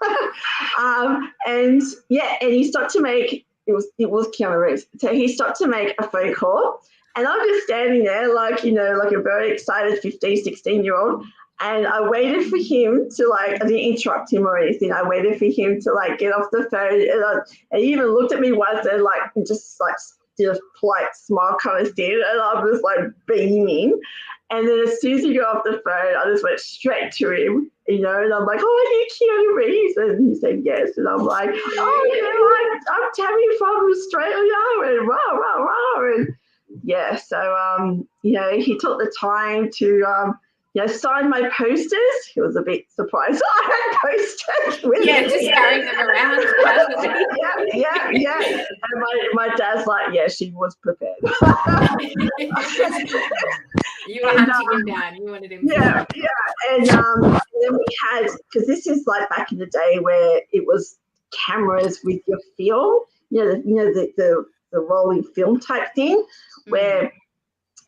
And he stopped to make it was Keanu Reeves. So he stopped to make a phone call. And I'm just standing there like a very excited 15, 16-year-old. And I waited for him to I didn't interrupt him or anything. I waited for him to get off the phone. And he even looked at me once and just did a polite smile kind of thing. And I was beaming. And then as soon as he got off the phone, I just went straight to him, and I'm like, "Oh, are you Keanu Reeves?" And he said yes. And I'm like, "Oh, I'm Tammy from Australia," and rah, rah, rah. And yeah, so, he took the time to, sign my posters. He was a bit surprised. I had posters with me. Just carrying them around. Yeah. And my dad's like, "Yeah, she was prepared." You were hunting him down. You wanted him. Yeah. And then we had, because this is back in the day where it was cameras with your film, the rolling film type thing, where,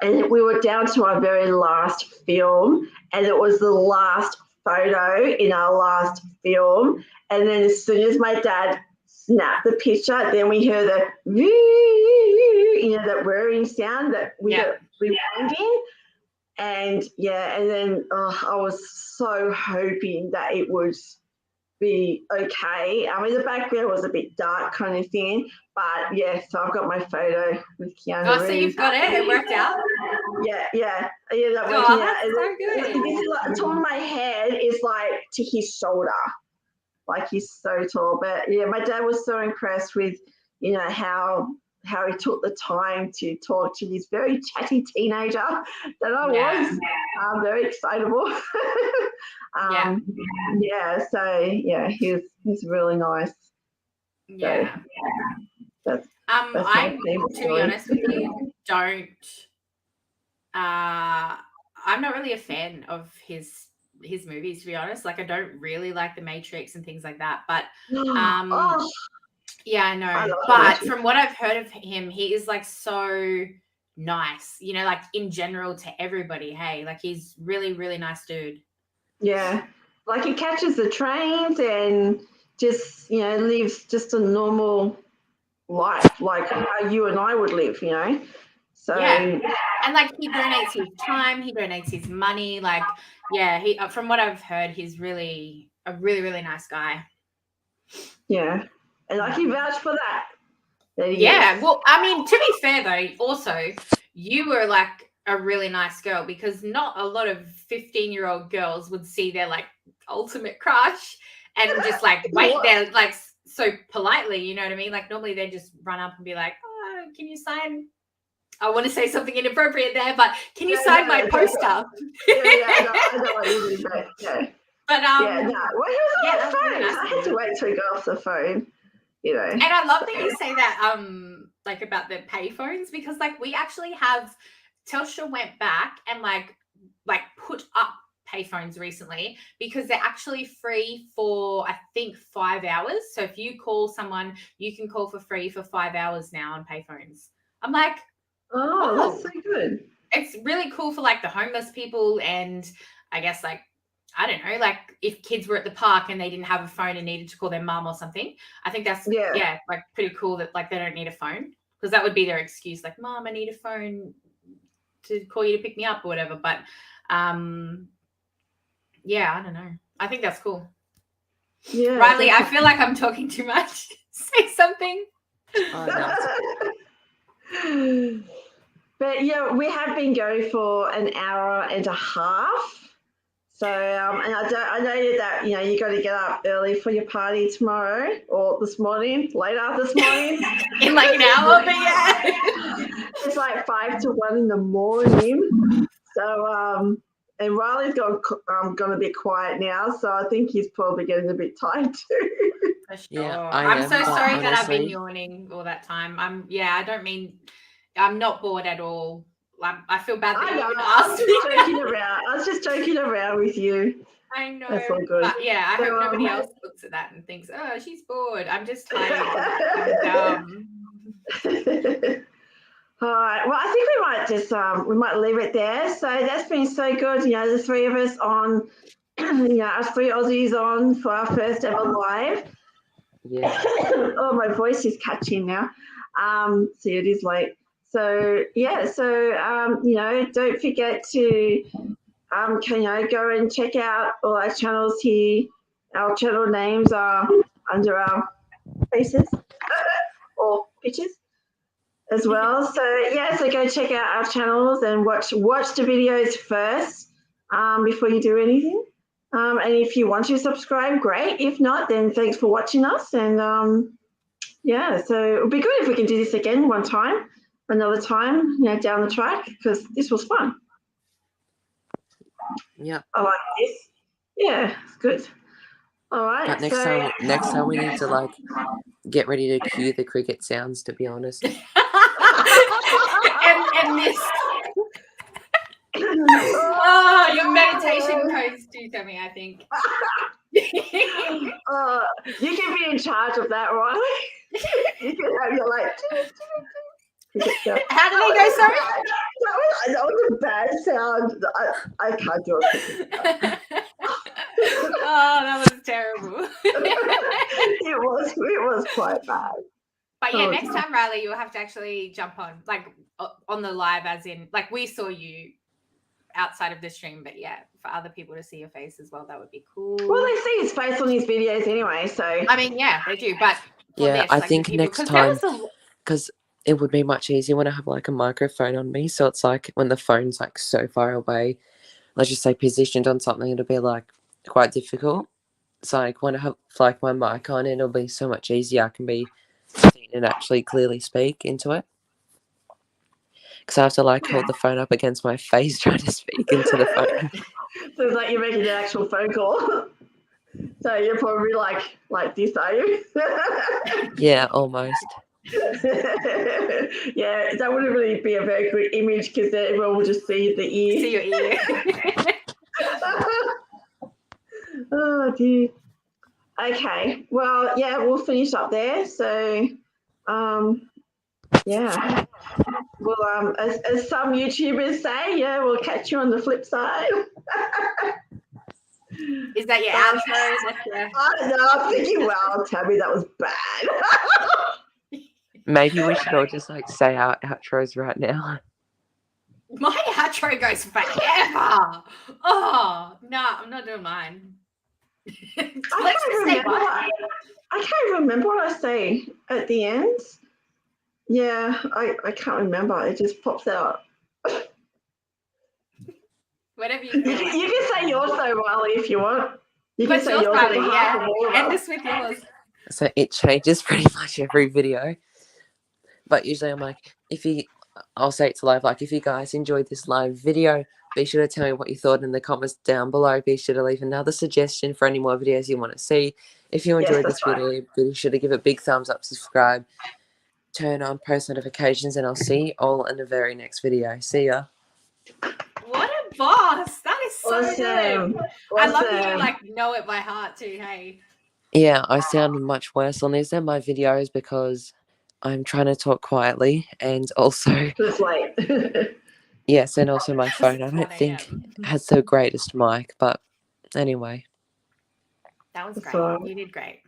and we were down to our very last film, and it was the last photo in our last film. And then as soon as my dad snapped the picture, then we heard the that whirring sound that we were rewinding. And then I was so hoping that it would be okay. I mean, the background was a bit dark kind of thing, but so I've got my photo with Keanu Reeves. So you've got it? It worked out? Yeah. I ended up working out. That's so good. This is the top of my head is to his shoulder. He's so tall. But my dad was so impressed with, how he took the time to talk to this very chatty teenager that I was. Very excitable. He's really nice. Yeah. So, that's I, to be honest with you, I'm not really a fan of his movies, to be honest. I don't really like The Matrix and things like that. But yeah, I know. But from what I've heard of him, he is so nice, in general to everybody. Hey, he's really, really nice dude. Yeah. He catches the trains and just, lives just a normal life, how you and I would live, So and he donates his time, he donates his money. He from what I've heard, he's really a really, really nice guy. Yeah. And I can vouch for that. Well, I mean, to be fair though, also you were a really nice girl, because not a lot of 15-year-old girls would see their ultimate crush and just wait there so politely, you know what I mean? Normally they just run up and be like, "Oh, can you sign?" I want to say something inappropriate there, but can you sign my poster? I know what you mean, but But Well, he was on the phone. I had to wait till he got off the phone. And I love that you say that about the payphones, because we actually have, Telstra went back and put up payphones recently because they're actually free for, I think, 5 hours. So if you call someone, you can call for free for 5 hours now on payphones. I'm like, Oh, that's so good. It's really cool for like the homeless people, and I guess like, I don't know, like if kids were at the park and they didn't have a phone and needed to call their mum or something. I think that's like pretty cool that like they don't need a phone, because that would be their excuse, like, Mom, I need a phone to call you to pick me up or whatever. But yeah, I don't know. I think that's cool. Yeah, Riley, I feel like I'm talking too much. Say something. Oh, no. But yeah, we have been going for an hour and a half. So, and I know that, you know, you got to get up early for your party tomorrow or this morning, later this morning. In like an hour, but yeah. It's like 5 to 1 in the morning. So, and Riley's going to be quiet now. So I think he's probably getting a bit tired too. For sure. Yeah, I'm so sorry that I've been honestly, yawning all that time. I don't mean, I'm not bored at all. I feel bad that you even asked me. I was just joking around with you. I know. That's all good. But yeah, I hope nobody else looks at that and thinks, oh, she's bored. I'm just tired. I'm dumb. All right. Well, I think we might just we might leave it there. So that's been so good. You know, the three of us on, you know, us three Aussies on for our first ever live. yeah. Oh, my voice is catching now. See, it is late. So yeah. So you know, don't forget to can you go and check out all our channels here. Our channel names are under our faces or pictures as well. So yeah, so go check out our channels and watch the videos first before you do anything. And if you want to subscribe, great. If not, then thanks for watching us. And yeah, so it would be good if we can do this again another time, you know, down the track, because this was fun. Yeah. I like this. Yeah, it's good. All right. But next time we need to like get ready to cue the cricket sounds, to be honest. and this. Oh, your meditation pose too, Tammy, I think. You can be in charge of that, right? You can have your like. How do they go, sorry? That was a bad sound. I can't do it. Oh, that was terrible. It was quite bad. But yeah, next time, Riley, you'll have to actually jump on the live, as in, like, we saw you outside of the stream, but yeah, for other people to see your face as well, that would be cool. Well, they see his face on his videos anyway, so. I mean, yeah, they do, but yeah, I think next time, because it would be much easier when I have like a microphone on me. So it's like when the phone's like so far away, let's just say positioned on something, it'll be like quite difficult. So like when I have like my mic on, it'll be so much easier. I can be seen and actually clearly speak into it. Because I have to like hold the phone up against my face trying to speak into the phone. So it's like you're making an actual phone call. So you're probably like this, are you? Yeah, almost. Yeah, that wouldn't really be a very good image, because then everyone will just see the ear. See your ear. Oh dear. Okay, well, yeah, we'll finish up there. So, yeah. Well, as some YouTubers say, yeah, we'll catch you on the flip side. Is that your outro? I don't know. I'm thinking, wow, Tabby, that was bad. Maybe we should all just like say our outros right now. My outro goes forever. Oh, no, I'm not doing mine. I can't remember what I say at the end. Yeah, I can't remember. It just pops out. Whatever you can say yours though, Riley, if you want. You can What's say yours, yours, Riley? Yeah, end this with yours. So it changes pretty much every video. But usually I'm like, I'll say it to live, like, if you guys enjoyed this live video, be sure to tell me what you thought in the comments down below. Be sure to leave another suggestion for any more videos you want to see. If you enjoyed this video, be sure to give it a big thumbs up, subscribe, turn on post notifications, and I'll see you all in the very next video. See ya. What a boss. That is so Awesome. good. I love you Awesome. like know it by heart too. Hey. Yeah, I sound much worse on these than my videos because I'm trying to talk quietly and also, It's late. yes, and also my phone I It's don't 1 think a.m. has the greatest mic, but anyway. That was great. So, You did great.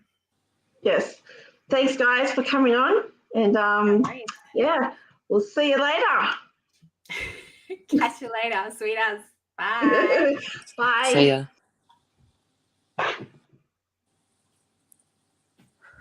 yes. Thanks, guys, for coming on. And yeah, we'll see you later. Catch you later, sweethearts. Bye. Bye. See ya.